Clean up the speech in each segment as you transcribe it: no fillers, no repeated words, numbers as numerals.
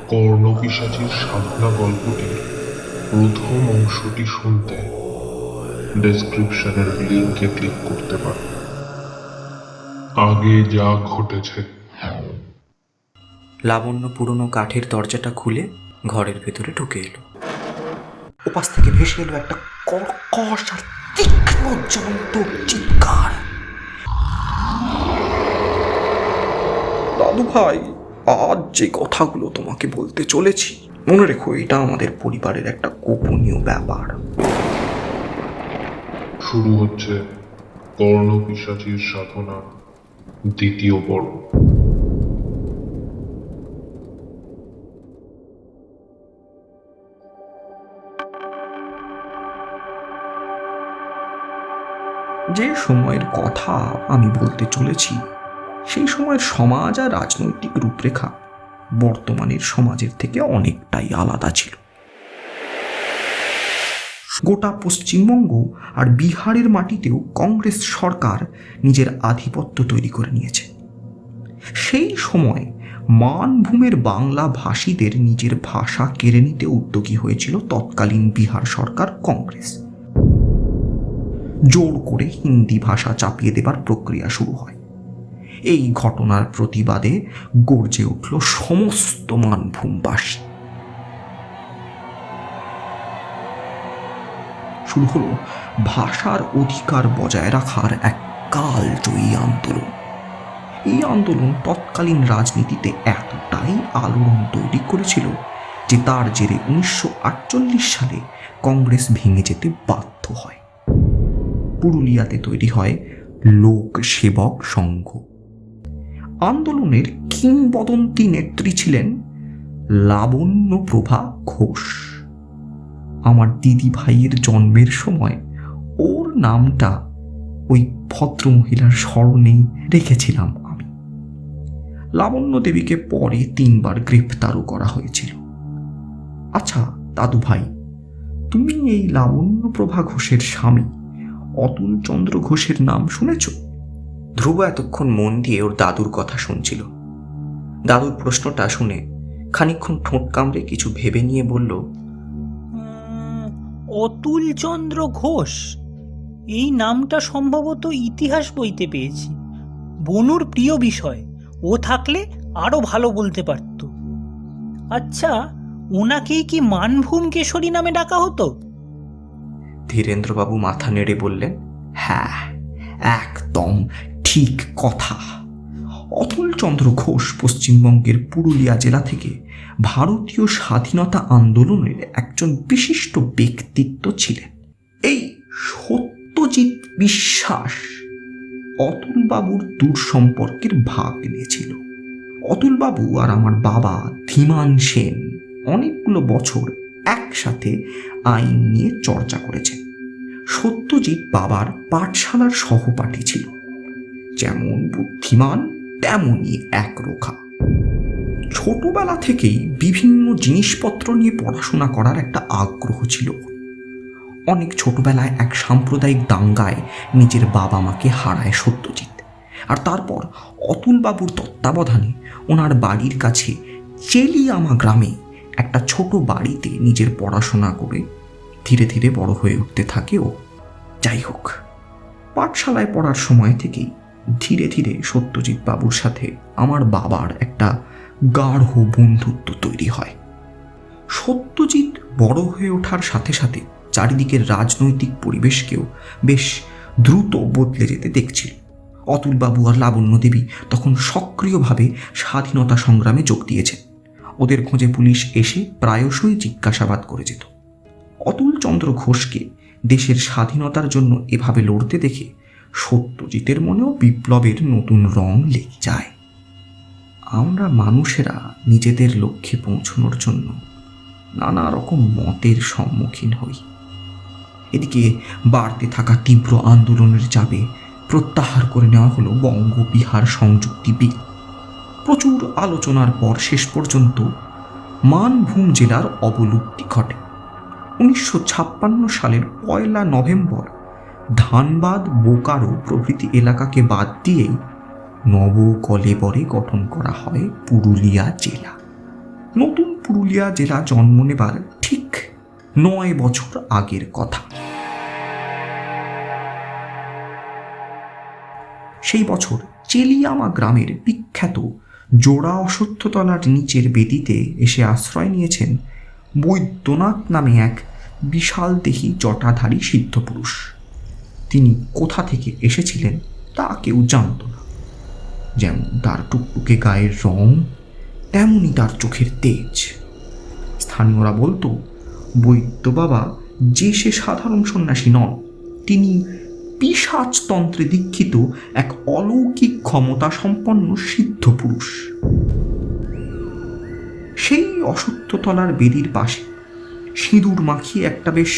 কর্ণপিশাচীর সাধনা গল্পটির প্রথম অংশটি শুনতে ডেসক্রিপশনের লিঙ্কে ক্লিক করতে পারো। আগে যা ঘটেছে। লাবণ্য পুরনো কাঠের দরজাটা খুলে ঘরের ভেতরে ঢুকে এলো। ওপাশ থেকে ভেসে এলো একটা কর্কশ আর তীক্ষ্ণ জ্বলন্ত চিৎকার। দাদু ভাই, আজ যে কথাগুলো তোমাকে বলতে চলেছি, মনে রেখো এটা আমাদের পরিবারের একটা গোপনীয় ব্যাপার। শুরু হচ্ছে কর্ণপিশাচীর সাধনা দ্বিতীয় পর্ব। যে সময়ের কথা আমি বলতে চলেছি, সেই সময়ের সমাজ আর রাজনৈতিক রূপরেখা বর্তমানের সমাজের থেকে অনেকটাই আলাদা ছিল। গোটা পশ্চিমবঙ্গ আর বিহারের মাটিতেও কংগ্রেস সরকার নিজের আধিপত্য তৈরি করে নিয়েছে। সেই সময় মানভূমের বাংলা ভাষীদের নিজের ভাষা কেড়ে নিতে উদ্যোগী হয়েছিল তৎকালীন বিহার সরকার কংগ্রেস। জোর করে হিন্দি ভাষা চাপিয়ে দেবার প্রক্রিয়া শুরু হয়। এই ঘটনার প্রতিবাদে গর্জে উঠল সমস্ত মানভূমবাসী। শুরু হলো ভাষার অধিকার বজায় রাখার এক কালজয়ী আন্দোলন। এই আন্দোলন তৎকালীন রাজনীতিতে এতটাই আলোড়ন তৈরি করেছিল যে তার জেরে 1948 সালে কংগ্রেস ভেঙে যেতে বাধ্য হয়। পুরুলিয়াতে তৈরি হয় লোক সেবক সংঘ। আন্দোলনের কিংবদন্তি নেত্রী ছিলেন লাবণ্যপ্রভা ঘোষ। আমার দিদি ভাইয়ের জন্মের সময় ওর নামটা ওই ভদ্রমহিলার স্মরণেই রেখেছিলাম আমি। লাবণ্য দেবীকে পরে 3 বার গ্রেফতারও করা হয়েছিল। আচ্ছা দাদু ভাই, তুমি এই লাবণ্যপ্রভা ঘোষের স্বামী অতুল চন্দ্র ঘোষের নাম শুনেছ? ধ্রুব এতক্ষণ মন দিয়ে ওর দাদুর কথা শুনছিল। দাদুর প্রশ্নটা শুনে খানিকক্ষণ ঠোঁট কামড়ে কিছু ভেবে নিয়ে বলল, অতুল চন্দ্র ঘোষ, এই নামটা সম্ভবত ইতিহাস বইতে পেয়েছি। বনুর প্রিয় বিষয়, ও থাকলে আরো ভালো বলতে পারত। আচ্ছা, ওনাকেই কি মানভূম কেশরী নামে ডাকা হতো? ধীরেন্দ্রবাবু মাথা নেড়ে বললেন, হ্যাঁ, একদম ঠিক কথা। অতুল চন্দ্র ঘোষ পশ্চিমবঙ্গের পুরুলিয়া জেলা থেকে ভারতীয় স্বাধীনতা আন্দোলনের একজন বিশিষ্ট ব্যক্তিত্ব ছিলেন। এই সত্যজিৎ বিশ্বাস অতুলবাবুর দূর সম্পর্কের ভাগ নিয়েছিল। অতুলবাবু আর আমার বাবা ধীমান সেন অনেকগুলো বছর একসাথে আইন নিয়ে চর্চা করেছেন। সত্যজিৎ বাবার পাঠশালার সহপাঠী ছিল। যেমন বুদ্ধিমান তেমনই একরোখা। ছোটবেলা থেকেই বিভিন্ন জিনিসপত্র নিয়ে পড়াশোনা করার একটা আগ্রহ ছিল। অনেক ছোটবেলায় এক সাম্প্রদায়িক দাঙ্গায় নিজের বাবা মাকে হারায় সত্যজিৎ। আর তারপর অতুলবাবুর তত্ত্বাবধানে ওনার বাড়ির কাছে চেলিয়ামা গ্রামে একটা ছোট বাড়িতে নিজের পড়াশোনা করে ধীরে ধীরে বড় হয়ে উঠতে থাকে ও। যাই হোক, পাঠশালায় পড়ার সময় থেকেই ধীরে ধীরে সত্যজিৎ বাবুর সাথে আমার বাবার একটা গাঢ় বন্ধুত্ব তৈরি হয়। সত্যজিৎ বড় হয়ে ওঠার সাথে সাথে চারিদিকের রাজনৈতিক পরিবেশকেও বেশ দ্রুত বদলে যেতে দেখছিল। অতুলবাবু আর লাবণ্য দেবী তখন সক্রিয়ভাবে স্বাধীনতা সংগ্রামে যোগ দিয়েছে। ওদের খোঁজে পুলিশ এসে প্রায়শই জিজ্ঞাসাবাদ করে যেত। অতুল চন্দ্র ঘোষকে দেশের স্বাধীনতার জন্য এভাবে লড়তে দেখে সত্যজিতের মনেও বিপ্লবের নতুন রং লেগে যায়। আমরা মানুষেরা নিজেদের লক্ষ্যে পৌঁছানোর জন্য নানা রকম মতের সম্মুখীন হই। এদিকে বাড়তে থাকা তীব্র আন্দোলনের চাপে প্রত্যাহার করে নেওয়া হলো বঙ্গ বিহার সংযুক্তি বিল। প্রচুর আলোচনার পর শেষ পর্যন্ত মানভূম জেলার অবলুপ্তি ঘটে। 1956 সালের 1 নভেম্বর ধানবাদ, বোকারো প্রভৃতি এলাকাকে বাদ দিয়েই নবকলেবরে গঠন করা হয় পুরুলিয়া জেলা। নতুন পুরুলিয়া জেলা জন্ম নেবার ঠিক 9 বছর আগের কথা। সেই বছর চেলিয়ামা গ্রামের বিখ্যাত জোড়া অশ্বত্থতলার নিচের বেদিতে এসে আশ্রয় নিয়েছেন বৈদ্যনাথ নামে এক বিশাল দেহী জটাধারী সিদ্ধপুরুষ। তিনি কোথা থেকে এসেছিলেন তা কেউ জানত না। যেমন তার টুকটুকে গায়ের রং, তেমনই তার চোখের তেজ। স্থানীয়রা বলতো বৈদ্য বাবা যে সে সাধারণ সন্ন্যাসী নন, তিনি পিশাচতন্ত্রে দীক্ষিত এক অলৌকিক ক্ষমতা সম্পন্ন সিদ্ধ পুরুষ। সেই অশ্বত্থতলার বেদির পাশে সিঁদুর মাখিয়ে একটা বেশ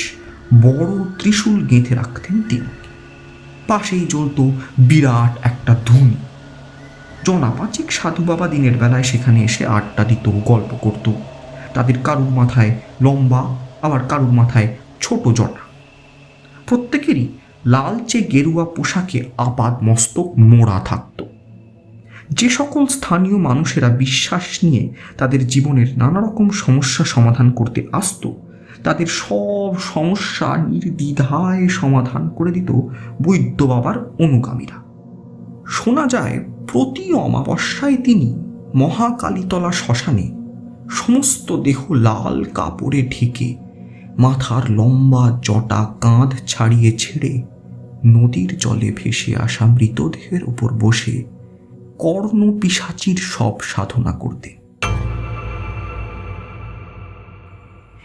বড় ত্রিশূল গেঁথে রাখতেন তিনি। পাশেই জ্বলত বিরাট একটা ধুনি। জনাপাচিক সাধু বাবা দিনের বেলায় সেখানে এসে আড্ডা দিত, গল্প করত। তাদের কারুর মাথায় লম্বা, আবার কারুর মাথায় ছোট জটা। প্রত্যেকেরই লালচে গেরুয়া পোশাকে আপাদ মস্তক মোড়া থাকত। যে সকল স্থানীয় মানুষেরা বিশ্বাস নিয়ে তাদের জীবনের নানা রকম সমস্যা সমাধান করতে আসত, তাদের সব সমস্যা নির্দ্বিধায় সমাধান করে দিত বৈদ্য বাবার অনুগামীরা। শোনা যায় প্রতি অমাবস্যায় তিনি মহাকালীতলা শ্মশানে সমস্ত দেহ লাল কাপড়ে ঢেকে মাথার লম্বা জটা কাঁধ ছাড়িয়ে ছেড়ে নদীর জলে ভেসে আসা মৃতদেহের উপর বসে কর্ণ পিশাচির সব সাধনা করতে।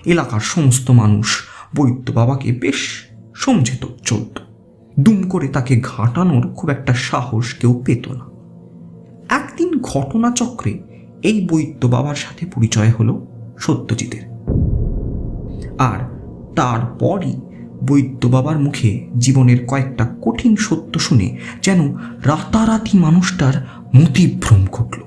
এলাকার সমস্ত মানুষ বৈদ্য বাবাকে বেশ সমঝে চলত। দুম করে তাকে ঘাঁটানোর খুব একটা সাহস কেউ পেত না। একদিন ঘটনাচক্রে এই বৈদ্য বাবার সাথে পরিচয় হলো সত্যজিতের। আর তারপরই বৈদ্য বাবার মুখে জীবনের কয়েকটা কঠিন সত্য শুনে যেন রাতারাতি মানুষটার মতিভ্রম ঘটল।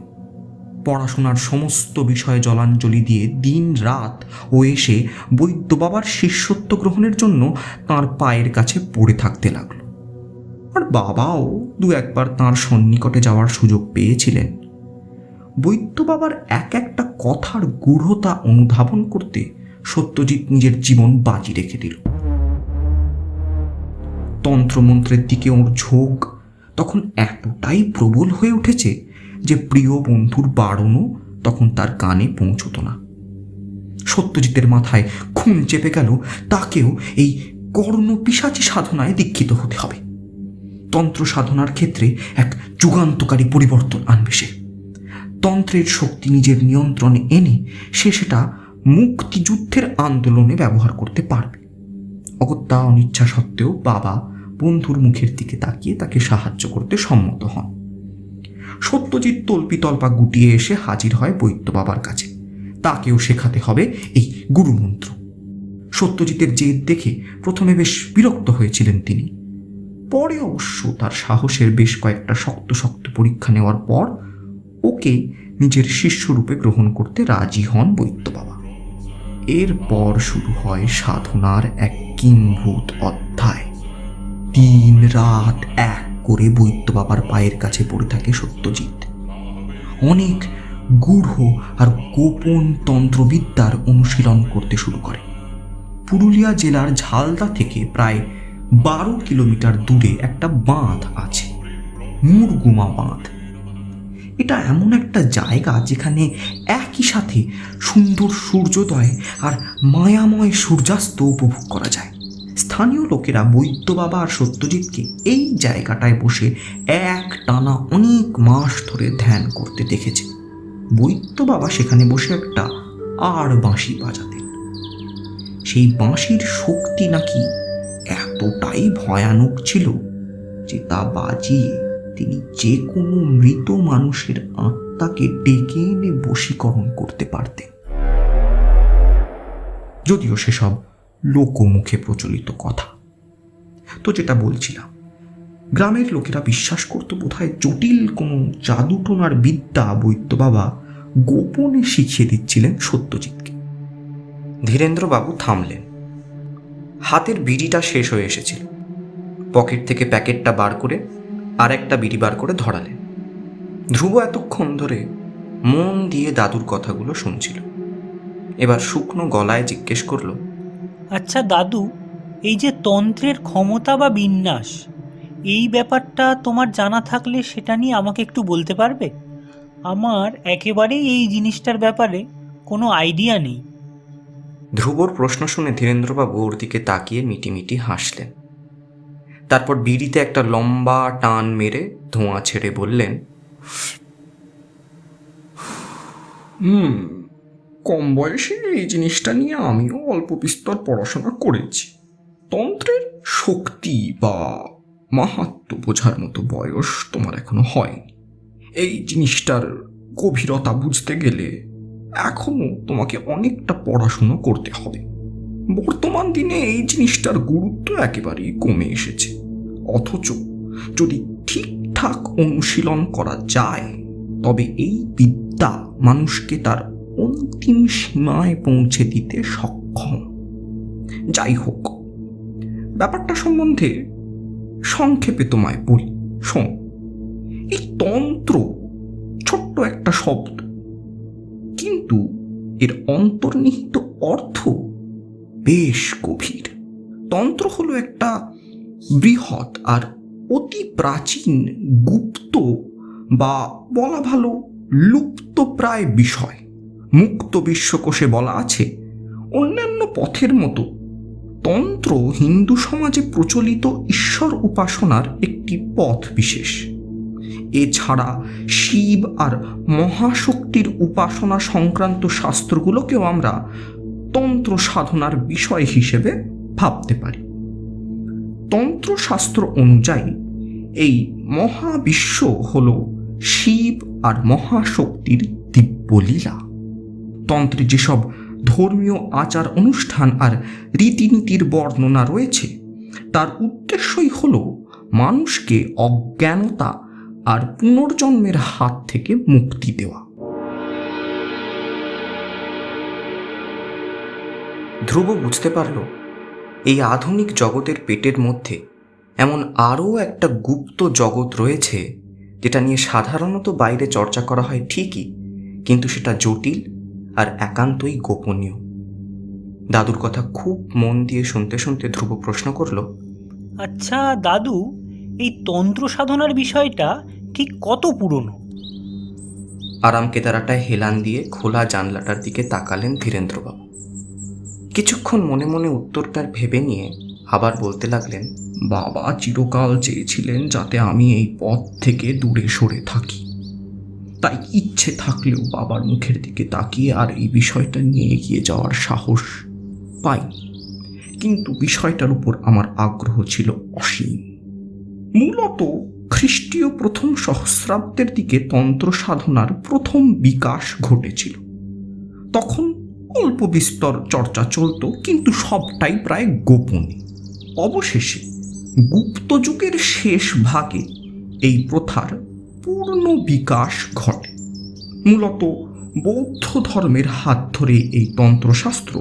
পড়াশোনার সমস্ত বিষয়ে জলাঞ্জলি দিয়ে দিন রাত ও এসে বৈদ্য বাবার শিষ্যত্ব গ্রহণের জন্য তাঁর পায়ের কাছে পড়ে থাকতে লাগল। আর বাবাও দু একবার তাঁর সন্নিকটে যাওয়ার সুযোগ পেয়েছিলেন। বৈদ্য বাবার এক একটা কথার গূঢ়তা অনুধাবন করতে সত্যজিৎ নিজের জীবন বাজি রেখে দিল। তন্ত্রমন্ত্রের দিকে ওর ঝোঁক তখন এতটাই প্রবল হয়ে উঠেছে যে প্রিয় বন্ধুর বারণও তখন তার কানে পৌঁছত না। সত্যজিতের মাথায় খুন চেপে গেল তাকেও এই কর্ণ পিশাচী সাধনায় দীক্ষিত হতে হবে। তন্ত্র সাধনার ক্ষেত্রে এক যুগান্তকারী পরিবর্তন আনবে সে। তন্ত্রের শক্তি নিজের নিয়ন্ত্রণে এনে সে সেটা মুক্তিযুদ্ধের আন্দোলনে ব্যবহার করতে পারবে। অগত্যা অনিচ্ছা সত্ত্বেও বাবা বন্ধুর মুখের দিকে তাকিয়ে তাকে সাহায্য করতে সম্মত হন। সত্যজিৎ তল্পিতল্পা গুটিয়ে এসে হাজির হয় বৈদ্য বাবার কাছে। তাকেও শেখাতে হবে এই গুরুমন্ত্র। সত্যজিতের জেদ দেখে প্রথমে বেশ বিরক্ত হয়েছিলেন তিনি। পরে অবশ্য তার সাহসের বেশ কয়েকটা শক্ত শক্ত পরীক্ষা নেওয়ার পর ওকে নিজের শিষ্যরূপে গ্রহণ করতে রাজি হন বৈদ্য বাবা। এরপর শুরু হয় সাধনার এক কিম্ভূত অধ্যায়। দিন রাত এক করে বৈদ্য বাবার পায়ের কাছে পড়ে থাকে সত্যজিৎ। অনেক গূঢ় আর গোপন তন্ত্রবিদ্যার অনুশীলন করতে শুরু করে। পুরুলিয়া জেলার ঝালদা থেকে প্রায় 12 কিলোমিটার দূরে একটা বাঁধ আছে, মুরগুমা বাঁধ। এটা এমন একটা জায়গা যেখানে একই সাথে সুন্দর সূর্যোদয় আর মায়াময় সূর্যাস্ত উপভোগ করা যায়। স্থানীয় লোকেরা বৈদ্য বাবা আর সত্যজিৎকে এই জায়গাটায় বসে এক টানা অনেক মাস ধরে ধ্যান করতে দেখেছে। বৈদ্য বাবা সেখানে বসে একটা আর বাঁশি বাজাতেন। সেই বাঁশির শক্তি নাকি এতটাই ভয়ানক ছিল যে তা বাজিয়ে তিনি যে কোনো মৃত মানুষের আত্মাকে ডেকে এনে বশীকরণ করতে পারতেন। যদিও সেসব লোকমুখে প্রচলিত কথা। তো যেটা বলছিলাম, গ্রামের লোকেরা বিশ্বাস করত বোধহয় জটিল কোনো জাদুটোনার বিদ্যা বৈদ্য বাবা গোপনে শিখিয়ে দিচ্ছিলেন সত্যজিৎকে। ধীরেন্দ্রবাবু থামলেন। হাতের বিড়িটা শেষ হয়ে এসেছিল। পকেট থেকে প্যাকেটটা বার করে আর একটা বিড়ি বার করে ধরালেন। ধ্রুব এতক্ষণ ধরে মন দিয়ে দাদুর কথাগুলো শুনছিল। এবার শুকনো গলায় জিজ্ঞেস করলো, আচ্ছা দাদু, এই যে তন্ত্রের ক্ষমতা বা বিন্যাস, এই ব্যাপারটা তোমার জানা থাকলে সেটা নিয়ে আমাকে একটু বলতে পারবে? আমার একেবারেই এই জিনিসটার ব্যাপারে কোনো আইডিয়া নেই। ধ্রুবর প্রশ্ন শুনে ধীরেন্দ্রবাবু ওর দিকে তাকিয়ে মিটিমিটি হাসলেন। তারপর বিড়িতে একটা লম্বা টান মেরে ধোঁয়া ছেড়ে বললেন, কম বয়সে এই জিনিসটা নিয়ে আমিও অল্প বিস্তর পড়াশোনা করেছি। তন্ত্রের শক্তি বা মাহাত্ম্য বোঝার মতো বয়স তোমার এখনো হয়নি। এই জিনিসটার গভীরতা বুঝতে গেলে এখনো তোমাকে অনেকটা পড়াশুনো করতে হবে। বর্তমান দিনে এই জিনিসটার গুরুত্ব একেবারেই কমে এসেছে, অথচ যদি ঠিকঠাক অনুশীলন করা যায় তবে এই বিদ্যা মানুষকে তার অন্তিম সীমায় পৌঁছে দিতে সক্ষম। যাই হোক, ব্যাপারটা সম্বন্ধে সংক্ষেপে তোমায় বলি, শোন। এই তন্ত্র ছোট্ট একটা শব্দ, কিন্তু এর অন্তর্নিহিত অর্থ বেশ গভীর। তন্ত্র হলো একটা বৃহৎ আর অতি প্রাচীন গুপ্ত বা বলা ভালো লুপ্তপ্রায় বিষয়। মুক্ত বিশ্বকোষে বলা আছে, অন্যান্য পথের মতো তন্ত্র হিন্দু সমাজে প্রচলিত ঈশ্বর উপাসনার একটি পথ বিশেষ। এছাড়া শিব আর মহাশক্তির উপাসনা সংক্রান্ত শাস্ত্রগুলোকেও আমরা তন্ত্র সাধনার বিষয় হিসেবে ভাবতে পারি। তন্ত্রশাস্ত্র অনুযায়ী এই মহাবিশ্ব হল শিব আর মহাশক্তির দিব্যলীলা। তন্ত্রে যেসব ধর্মীয় আচার অনুষ্ঠান আর রীতিনীতির বর্ণনা রয়েছে তার উদ্দেশ্যই হল মানুষকে অজ্ঞানতা আর পুনর্জন্মের হাত থেকে মুক্তি দেওয়া। ধ্রুব বুঝতে পারল এই আধুনিক জগতের পেটের মধ্যে এমন আরও একটা গুপ্ত জগৎ রয়েছে যেটা নিয়ে সাধারণত বাইরে চর্চা করা হয় ঠিকই, কিন্তু সেটা জটিল আর একান্তই গোপনীয়। দাদুর কথা খুব মন দিয়ে শুনতে শুনতে ধ্রুব প্রশ্ন করল, আচ্ছা দাদু, এই তন্ত্র সাধনার বিষয়টা ঠিক কত পুরনো? আরাম কেদারাটায় হেলান দিয়ে খোলা জানলাটার দিকে তাকালেন ধীরেন্দ্রবাবু। কিছুক্ষণ মনে মনে উত্তরটার ভেবে নিয়ে আবার বলতে লাগলেন, বাবা চিরকাল চেয়েছিলেন যাতে আমি এই পথ থেকে দূরে সরে থাকি। তাই ইচ্ছে থাকলেও বাবার মুখের দিকে তাকিয়ে আর এই বিষয়টা নিয়ে এগিয়ে যাওয়ার সাহস পাইনি। কিন্তু বিষয়টার উপর আমার আগ্রহ ছিল অসীম। মূলত খ্রিস্টীয় প্রথম সহস্রাব্দের দিকে তন্ত্র সাধনার প্রথম বিকাশ ঘটেছিল। তখন অল্প বিস্তর চর্চা চলত, কিন্তু সবটাই প্রায় গোপনে। অবশেষে গুপ্ত যুগের শেষ ভাগে এই প্রথার পূর্ণ বিকাশ ঘটে। মূলত বৌদ্ধ ধর্মের হাত ধরে এই তন্ত্রশাস্ত্র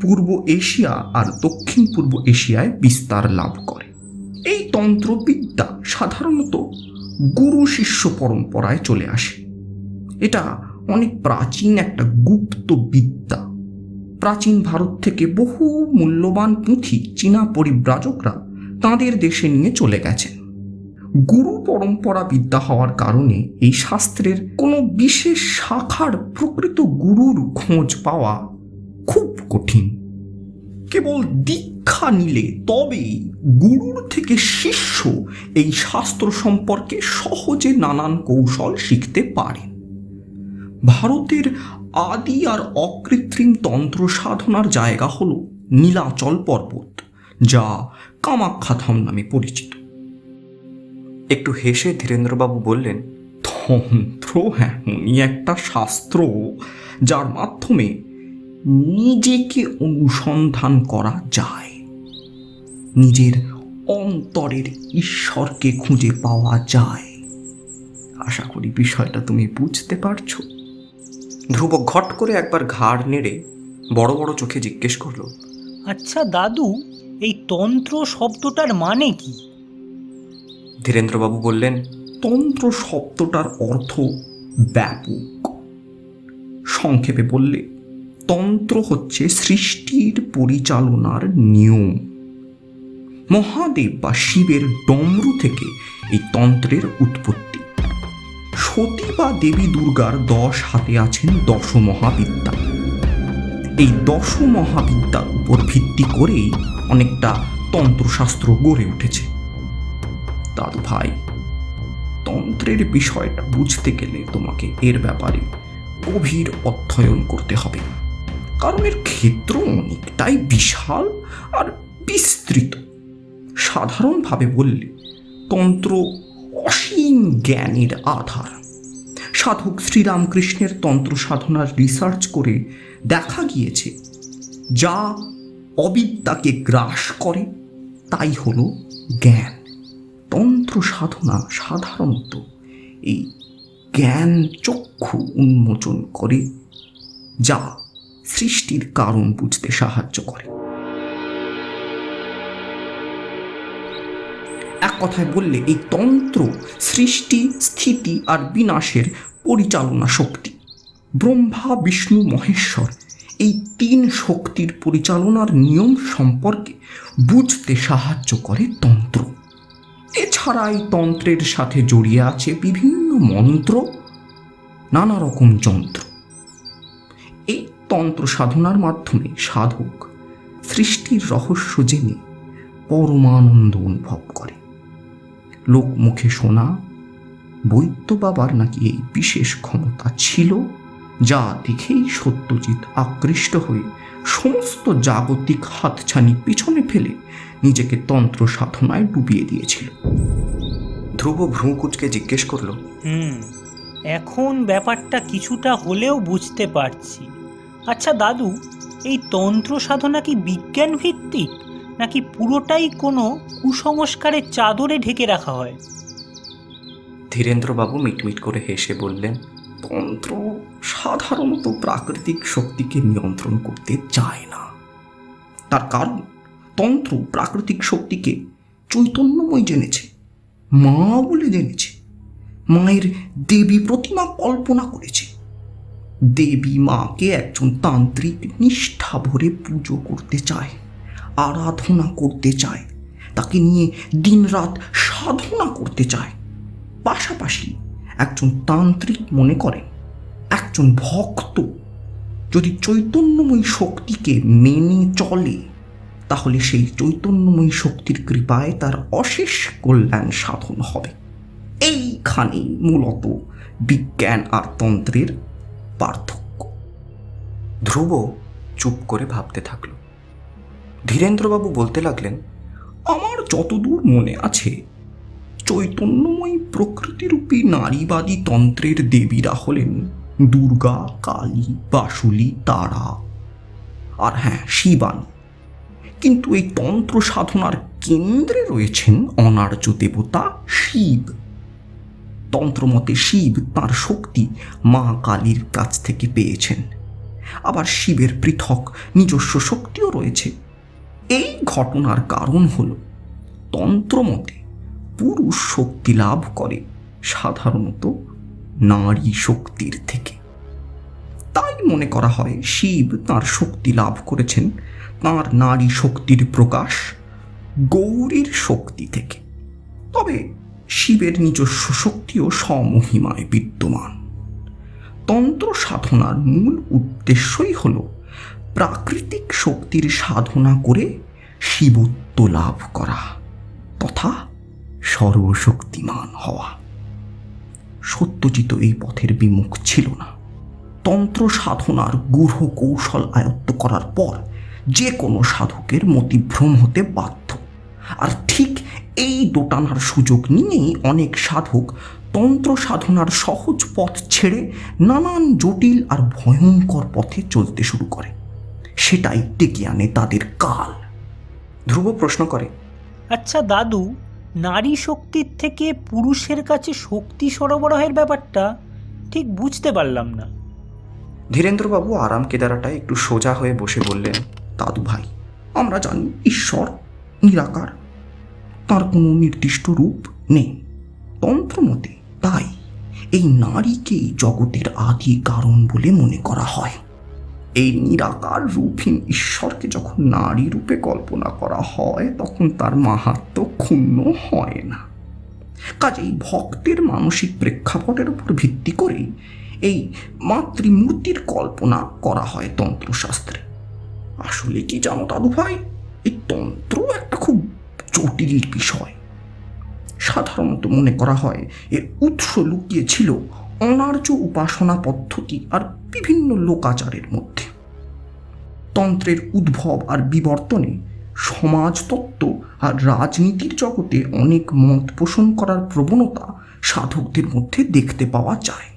পূর্ব এশিয়া আর দক্ষিণ পূর্ব এশিয়ায় বিস্তার লাভ করে। এই তন্ত্রবিদ্যা সাধারণত গুরু শিষ্য পরম্পরায় চলে আসে। এটা অনেক প্রাচীন একটা গুপ্ত বিদ্যা। প্রাচীন ভারত থেকে বহু মূল্যবান পুঁথি চীনা পরিব্রাজকরা তাঁদের দেশে নিয়ে চলে গেছেন। গুরু পরম্পরা বিদ্যা হওয়ার কারণে এই শাস্ত্রের কোনো বিশেষ শাখার প্রকৃত গুরুর খোঁজ পাওয়া খুব কঠিন। কেবল দীক্ষা নিলে তবেই গুরুর থেকে শিষ্য এই শাস্ত্র সম্পর্কে সহজে নানান কৌশল শিখতে পারে। ভারতের আদি আর অকৃত্রিম তন্ত্র সাধনার জায়গা হল নীলাচল পর্বত, যা কামাখ্যাধাম নামে পরিচিত। একটু হেসে ধীরেন্দ্রবাবু বললেন, তন্ত্র এমনই একটা শাস্ত্র যার মাধ্যমে নিজেকে অনুসন্ধান করা যায়, নিজের অন্তরের ঈশ্বরকে খুঁজে পাওয়া যায়। আশা করি বিষয়টা তুমি বুঝতে পারছো। ধ্রুব ঘট করে একবার ঘাড় নেড়ে বড় বড় চোখে জিজ্ঞেস করল, আচ্ছা দাদু, এই তন্ত্র শব্দটার মানে কি? ধীরেন্দ্রবাবু বললেন, তন্ত্র শব্দটার অর্থ ব্যাপক। সংক্ষেপে বললে তন্ত্র হচ্ছে সৃষ্টির পরিচালনার নিয়ম। মহাদেব বা শিবের ডমরু থেকে এই তন্ত্রের উৎপত্তি। সতী বা দেবী দুর্গার 10 হাতে আছেন 10 মহাবিদ্যা। এই 10 মহাবিদ্যার উপর ভিত্তি করেই অনেকটা তন্ত্রশাস্ত্র গড়ে উঠেছে। দাদু ভাই, তন্ত্রের বিষয়টা বুঝতে গেলে তোমাকে এর ব্যাপারে গভীর অধ্যয়ন করতে হবে, কারণ এর ক্ষেত্র অনেকটাই বিশাল আর বিস্তৃত। সাধারণভাবে বললে তন্ত্র অসীম জ্ঞানের আধার। সাধক শ্রীরামকৃষ্ণের তন্ত্র সাধনার রিসার্চ করে দেখা গিয়েছে, যা অবিদ্যাকে গ্রাস করে তাই হলো জ্ঞান। তন্ত্র সাধনা সাধারণত এই জ্ঞান চক্ষু উন্মোচন করে, যা সৃষ্টির কারণ বুঝতে সাহায্য করে। এক কথায় বললে এই তন্ত্র সৃষ্টি, স্থিতি আর বিনাশের পরিচালনা শক্তি। ব্রহ্মা, বিষ্ণু, মহেশ্বর এই 3 শক্তির পরিচালনার নিয়ম সম্পর্কে বুঝতে সাহায্য করে তন্ত্র। এছাড়া এই তন্ত্রের সাথে জড়িয়ে আছে বিভিন্ন মন্ত্র, নানা রকম যন্ত্র। এই তন্ত্র সাধনার মাধ্যমে সাধক সৃষ্টির রহস্য জেনে পরমানন্দ অনুভব করে। লোক মুখে শোনা বৈদ্য বাবার নাকি এই বিশেষ ক্ষমতা ছিল, যা দেখেই সত্যজিৎ আকৃষ্ট হয়ে সমস্ত জাগতিক হাতছানি পিছনে ফেলে নিজেকে তন্ত্র সাধনায় ডুবিয়ে দিয়েছিল। ধ্রুব ভ্রু কুঁচকে জিজ্ঞেস করল, এখন ব্যাপারটা কিছুটা হলেও বুঝতে পারছি। আচ্ছা দাদু, এই তন্ত্র সাধনা কি বিজ্ঞান ভিত্তিক, নাকি পুরোটাই কোনো কুসংস্কারের চাদরে ঢেকে রাখা হয়? ধীরেন্দ্রবাবু মিটমিট করে হেসে বললেন, তন্ত্র সাধারণত প্রাকৃতিক শক্তিকে নিয়ন্ত্রণ করতে চায় না। তার কারণ তন্ত্র প্রাকৃতিক শক্তিকে চৈতন্যময় জেনেছে, মা বলে জেনেছে। মায়ের দেবী প্রতিমা কল্পনা করেছে। দেবী মাকে একজন তান্ত্রিক নিষ্ঠা ভরে পুজো করতে চায়, আরাধনা করতে চায়, তাকে নিয়ে দিনরাত সাধনা করতে চায়। পাশাপাশি একজন তান্ত্রিক মনে করেন একজন ভক্ত যদি চৈতন্যময়ী শক্তিকে মেনে চলে, তাহলে সেই চৈতন্যময়ী শক্তির কৃপায় তার অশেষ কল্যাণ সাধন হবে। এইখানেই মূলত বিজ্ঞান আর তন্ত্রের পার্থক্য। ধ্রুব চুপ করে ভাবতে থাকল। ধীরেন্দ্রবাবু বলতে লাগলেন, আমার যতদূর মনে আছে, চৈতন্যময়ী প্রকৃতিরূপী নারীবাদী তন্ত্রের দেবীরা হলেন দুর্গা, কালী, বাসুলী, তারা আর শিবানী। কিন্তু এই তন্ত্র সাধনার কেন্দ্রে রয়েছেন অনার্য দেবতা শিব। তন্ত্রমতে শিব তাঁর শক্তি মা কালীর কাছ থেকে পেয়েছেন। আবার শিবের পৃথক নিজস্ব শক্তিও রয়েছে। এই ঘটনার কারণ হল তন্ত্রমতে পুরুষ শক্তি লাভ করে সাধারণত নারী শক্তির থেকে। তাই মনে করা হয় শিব তাঁর শক্তি লাভ করেছেন তাঁর নারী শক্তির প্রকাশ গৌরীর শক্তি থেকে। তবে শিবের নিজস্ব শক্তিও স্বমহিমায় বিদ্যমান। তন্ত্র সাধনার মূল উদ্দেশ্যই হল প্রাকৃতিক শক্তির সাধনা করে শিবত্ব লাভ করা তথা সর্বশক্তিমান হওয়া। সত্যজিৎ এই পথের বিমুখ ছিল না। তন্ত্র সাধনার গূঢ় কৌশল আয়ত্ত করার পর যে কোনো সাধকের মতিভ্রম হতে বাধ্য। আর ঠিক এই দোটানার সুযোগ নিয়েই অনেক সাধক তন্ত্র সাধনার সহজ পথ ছেড়ে নানান জটিল আর ভয়ঙ্কর পথে চলতে শুরু করে। সেটাই ডেকে আনে তাদের কাল। ধ্রুব প্রশ্ন করে, আচ্ছা দাদু, নারী শক্তির থেকে পুরুষের কাছে শক্তি সরবরাহের ব্যাপারটা ঠিক বুঝতে পারলাম না। ধীরেন্দ্রবাবু আরাম কেদারাটায় একটু সোজা হয়ে বসে বললেন, দাদু ভাই, আমরা জানি ঈশ্বর নিরাকার, তার কোনো নির্দিষ্ট রূপ নেই তন্ত্রমতে। তাই এই নারীকেই জগতের আদি কারণ বলে মনে করা হয়। এই নিরাকার রূপহীন ঈশ্বরকে যখন নারী রূপে কল্পনা করা হয় তখন তার মাহাত্ম্য ক্ষুণ্ণ হয় না। কাজেই ভক্তের মানসিক প্রেক্ষাপটের উপর ভিত্তি করেই এই মাতৃমূর্তির কল্পনা করা হয় তন্ত্রশাস্ত্রে। আসলে কি জানো দাদু ভাই, এই তন্ত্র একটা খুব জটিল বিষয়। সাধারণত মনে করা হয় এর উৎস লুকিয়ে ছিল অনার্য উপাসনা পদ্ধতি আর বিভিন্ন লোকাচারের মধ্যে। তন্ত্রের উদ্ভব আর বিবর্তনে সমাজতত্ত্ব আর রাজনীতির জগতে অনেক মত পোষণ করার প্রবণতা সাধকদের মধ্যে দেখতে পাওয়া যায়।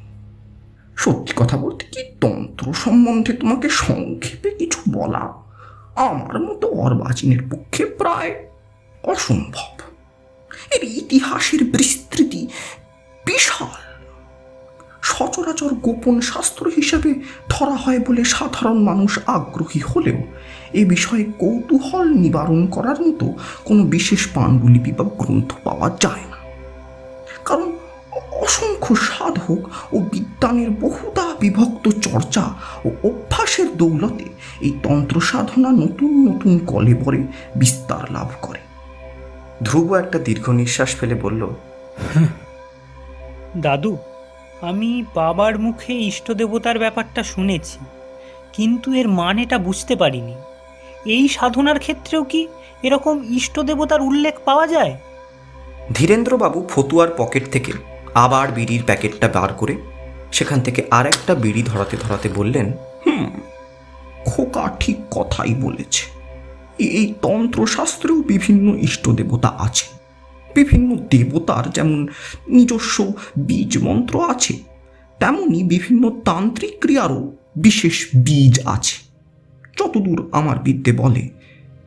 সত্যি কথা বলতে কি, তন্ত্র সম্বন্ধে তোমাকে সংক্ষেপে কিছু বলা আমার মতো অর্বাচীনের পক্ষে প্রায় অসম্ভব। এর ইতিহাসের বিস্তৃতি বিশাল। সচরাচর গোপন শাস্ত্র হিসেবে ধরা হয় বলে সাধারণ মানুষ আগ্রহী হলেও এ বিষয়ে কৌতূহল নিবারণ করার মতো কোনো বিশেষ পাণ্ডুলিপি বা গ্রন্থ পাওয়া যায় না। কারণ অসংখ্য সাধক ও বিদ্বানের বহুদা বিভক্ত চর্চা ও অভ্যাসের দৌলতে এই তন্ত্র সাধনা নতুন নতুন কলেবরে বিস্তার লাভ করে। ধ্রুব একটা দীর্ঘ নিঃশ্বাস ফেলে বলল, দাদু, আমি বাবার মুখে ইষ্টদেবতার ব্যাপারটা শুনেছি, কিন্তু এর মানেটা বুঝতে পারিনি। এই সাধনার ক্ষেত্রেও কি এরকম ইষ্টদেবতার উল্লেখ পাওয়া যায়? ধীরেন্দ্রবাবু ফতুয়ার পকেট থেকে আবার বিড়ির প্যাকেটটা বার করে সেখান থেকে আর একটা বিড়ি ধরাতে ধরাতে বললেন, খোকা ঠিক কথাই বলেছে। এই তন্ত্রশাস্ত্রেও বিভিন্ন ইষ্টদেবতা আছে। বিভিন্ন দেবতার যেমন নিজস্ব বীজ মন্ত্র আছে, তেমনি বিভিন্ন তান্ত্রিক ক্রিয়ারও বিশেষ বীজ আছে। যতদূর আমার বিদ্যে বলে,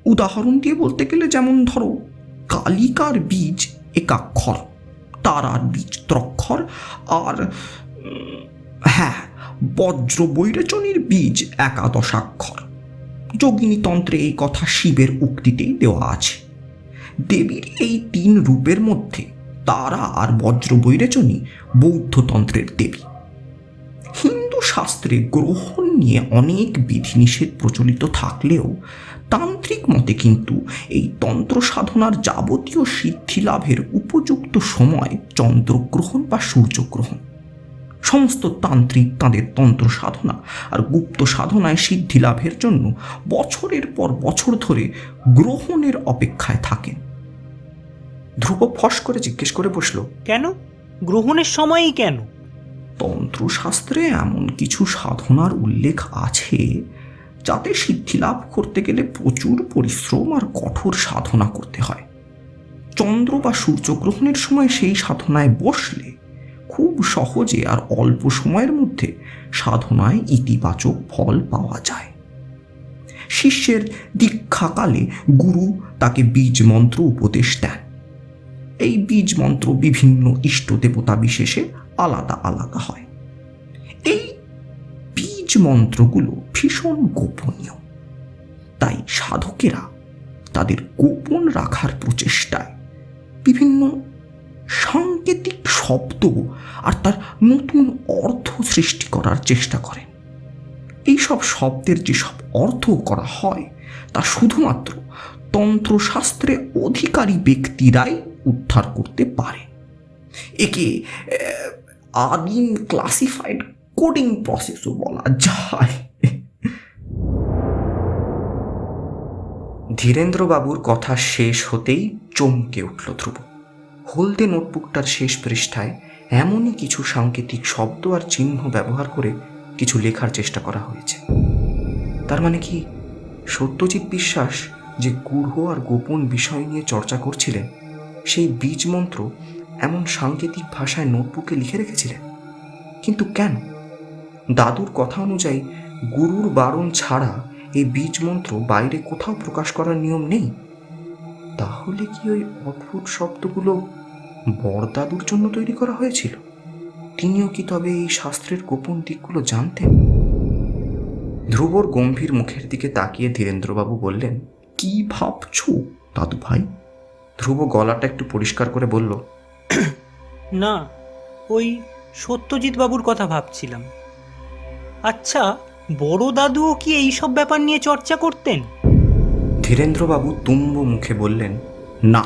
উদাহরণ দিয়ে বলতে গেলে যেমন ধরো, কালিকার বীজ একাক্ষর, তারার বীজ ত্রক্ষর, আর বজ্র বৈরচনীর বীজ একাদশাক্ষর। যোগিনী তন্ত্রে এই কথা শিবের উক্তিতেই দেওয়া আছে। দেবীর এই 3 রূপের মধ্যে তারা আর বজ্র বৈরচনী বৌদ্ধতন্ত্রের দেবী। হিন্দু শাস্ত্রে গ্রহণ নিয়ে অনেক বিধিনিষেধ প্রচলিত থাকলেও তান্ত্রিক মতে কিন্তু এই তন্ত্র সাধনার যাবতীয় সিদ্ধি লাভের উপযুক্ত সময় চন্দ্রগ্রহণ বা সূর্যগ্রহণ। সমস্ত তান্ত্রিক তাঁদের তন্ত্র সাধনা আর গুপ্ত সাধনায় সিদ্ধি লাভের জন্য বছরের পর বছর ধরে গ্রহণের অপেক্ষায় থাকেন। ধ্রুব ফস করে জিজ্ঞেস করে বসল, কেন? গ্রহণের সময়ই কেন? তন্ত্রশাস্ত্রে এমন কিছু সাধনার উল্লেখ আছে যাতে সিদ্ধি লাভ করতে গেলে প্রচুর পরিশ্রম আর কঠোর সাধনা করতে হয়। চন্দ্র বা সূর্যগ্রহণের সময় সেই সাধনায় বসলে খুব সহজে আর অল্প সময়ের মধ্যে সাধনায় ইতিবাচক ফল পাওয়া যায়। শিষ্যের দীক্ষাকালে গুরু তাকে বীজ মন্ত্র উপদেশ দেন। এই বীজ মন্ত্র বিভিন্ন ইষ্ট দেবতা বিশেষে আলাদা আলাদা হয়। এই বীজ মন্ত্রগুলো ভীষণ গোপনীয়, তাই সাধকেরা তাদের গোপন রাখার প্রচেষ্টায় বিভিন্ন সাংকেতিক শব্দ আর তার নতুন অর্থ সৃষ্টি করার চেষ্টা করেন। এইসব শব্দের যেসব অর্থ করা হয় তা শুধুমাত্র তন্ত্রশাস্ত্রে অধিকারী ব্যক্তিরাই উদ্ধার করতে পারে। একে আদিম ক্লাসিফাইড কোডিং প্রসেসও বলা যায়। ধীরেন্দ্রবাবুর কথা শেষ হতেই চমকে উঠল ধ্রুব। হলদে নোটবুকটার শেষ পৃষ্ঠায় এমনই কিছু সাংকেতিক শব্দ আর চিহ্ন ব্যবহার করে কিছু লেখার চেষ্টা করা হয়েছে। তার মানে কি সত্যজিৎ বিশ্বাস যে গূঢ় আর গোপন বিষয় নিয়ে চর্চা করছিলেন, সেই বীজ মন্ত্র এমন সাংকেতিক ভাষায় নোটবুকে লিখে রেখেছিলেন? কিন্তু কেন? দাদুর কথা অনুযায়ী গুরুর বারণ ছাড়া এই বীজ মন্ত্র বাইরে কোথাও প্রকাশ করার নিয়ম নেই। তাহলে কি ওই অদ্ভুত শব্দগুলো বড়দাদুর জন্য তৈরি করা হয়েছিল? তিনিও কি তবে এই শাস্ত্রের গোপন দিকগুলো জানতেন? ধ্রুবর গম্ভীর মুখের দিকে তাকিয়ে ধীরেন্দ্রবাবু বললেন, কি ভাবছো দাদু ভাই? ধ্রুব গলাটা একটু পরিষ্কার করে বলল, না, ওই সত্যজিৎ বাবুর কথা ভাবছিলাম। আচ্ছা, বড় দাদুও কি এইসব ব্যাপার নিয়ে চর্চা করতেন? ধীরেন্দ্রবাবু তুম্ব মুখে বললেন, না,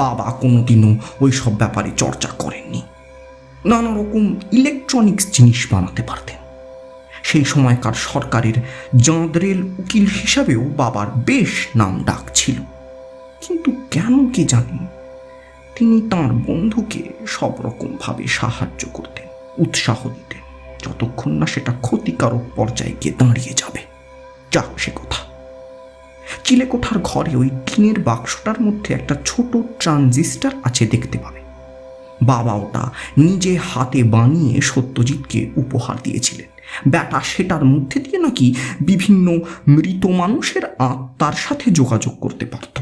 বাবা কোনোদিনও ওই সব ব্যাপারে চর্চা করেননি। নানা রকম ইলেকট্রনিক্স জিনিস বানাতে পারতেন। সেই সময়কার সরকারের জাঁদরেল উকিল হিসাবেও বাবার বেশ নাম ডাক ছিল। কিন্তু কেন কে জানি তিনি তাঁর বন্ধুকে সব রকমভাবে সাহায্য করতেন, উৎসাহ দিতেন, যতক্ষণ না সেটা ক্ষতিকারক পর্যায়ে গিয়ে দাঁড়িয়ে যাবে। যাক সে কথা। চিলেকোঠার ঘরে ওই টিনের বাক্সটার মধ্যে একটা ছোট ট্রানজিস্টার আছে, দেখতে পাবে। বাবা ওটা নিজে হাতে বানিয়ে সত্যজিৎকে উপহার দিয়েছিলেন। ব্যাটা সেটার মধ্যে দিয়ে নাকি বিভিন্ন মৃত মানুষের আত্মার সাথে যোগাযোগ করতে পারত।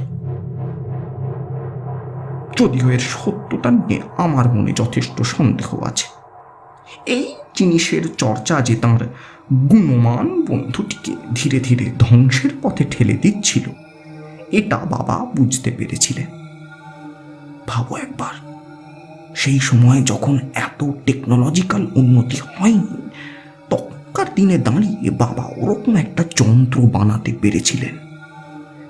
যদিও এর সত্যতা নিয়ে আমার মনে যথেষ্ট সন্দেহ আছে। এই জিনিসের চর্চা যে তাঁর গুণমান বন্ধুটিকে ধীরে ধীরে ধ্বংসের পথে ঠেলে দিচ্ছিল, এটা বাবা বুঝতে পেরেছিলেন। ভাবো একবার, সেই সময় যখন এত টেকনোলজিক্যাল উন্নতি হয়নি, তখনকার দিনে দাঁড়িয়ে বাবা ওরকম একটা যন্ত্র বানাতে পেরেছিলেন।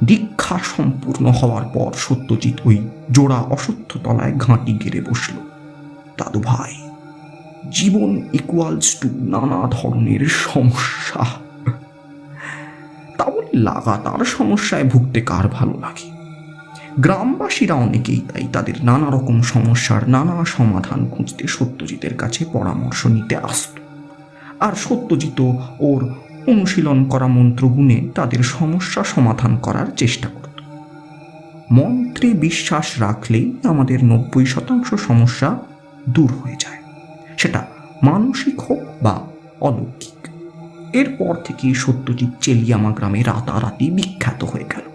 দীক্ষা সম্পূর্ণ হওয়ার পর সত্যজিৎ ওই জোড়া অশ্বত্থ তলায় ঘাঁটি গেড়ে বসল। দাদু ভাই, জীবন ইকুয়ালস টু নানা ধরনের সমস্যা। তাহলে লাগাতার সমস্যায় ভুগতে কার ভালো লাগে? গ্রামবাসীরা অনেকেই তাই তাদের নানা রকম সমস্যার নানা সমাধান খুঁজতে সত্যজিতের কাছে পরামর্শ নিতে আসত। আর সত্যজিৎও ওর অনুশীলন করা মন্ত্রগুণে তাদের সমস্যা সমাধান করার চেষ্টা করত। মন্ত্রে বিশ্বাস রাখলেই আমাদের 90% সমস্যা দূর হয়ে যায়, সেটা মানসিক হোক বা অলৌকিক। এরপর থেকেই সত্যজিৎ চেলিয়ামা গ্রামে রাতারাতি বিখ্যাত হয়ে গেল।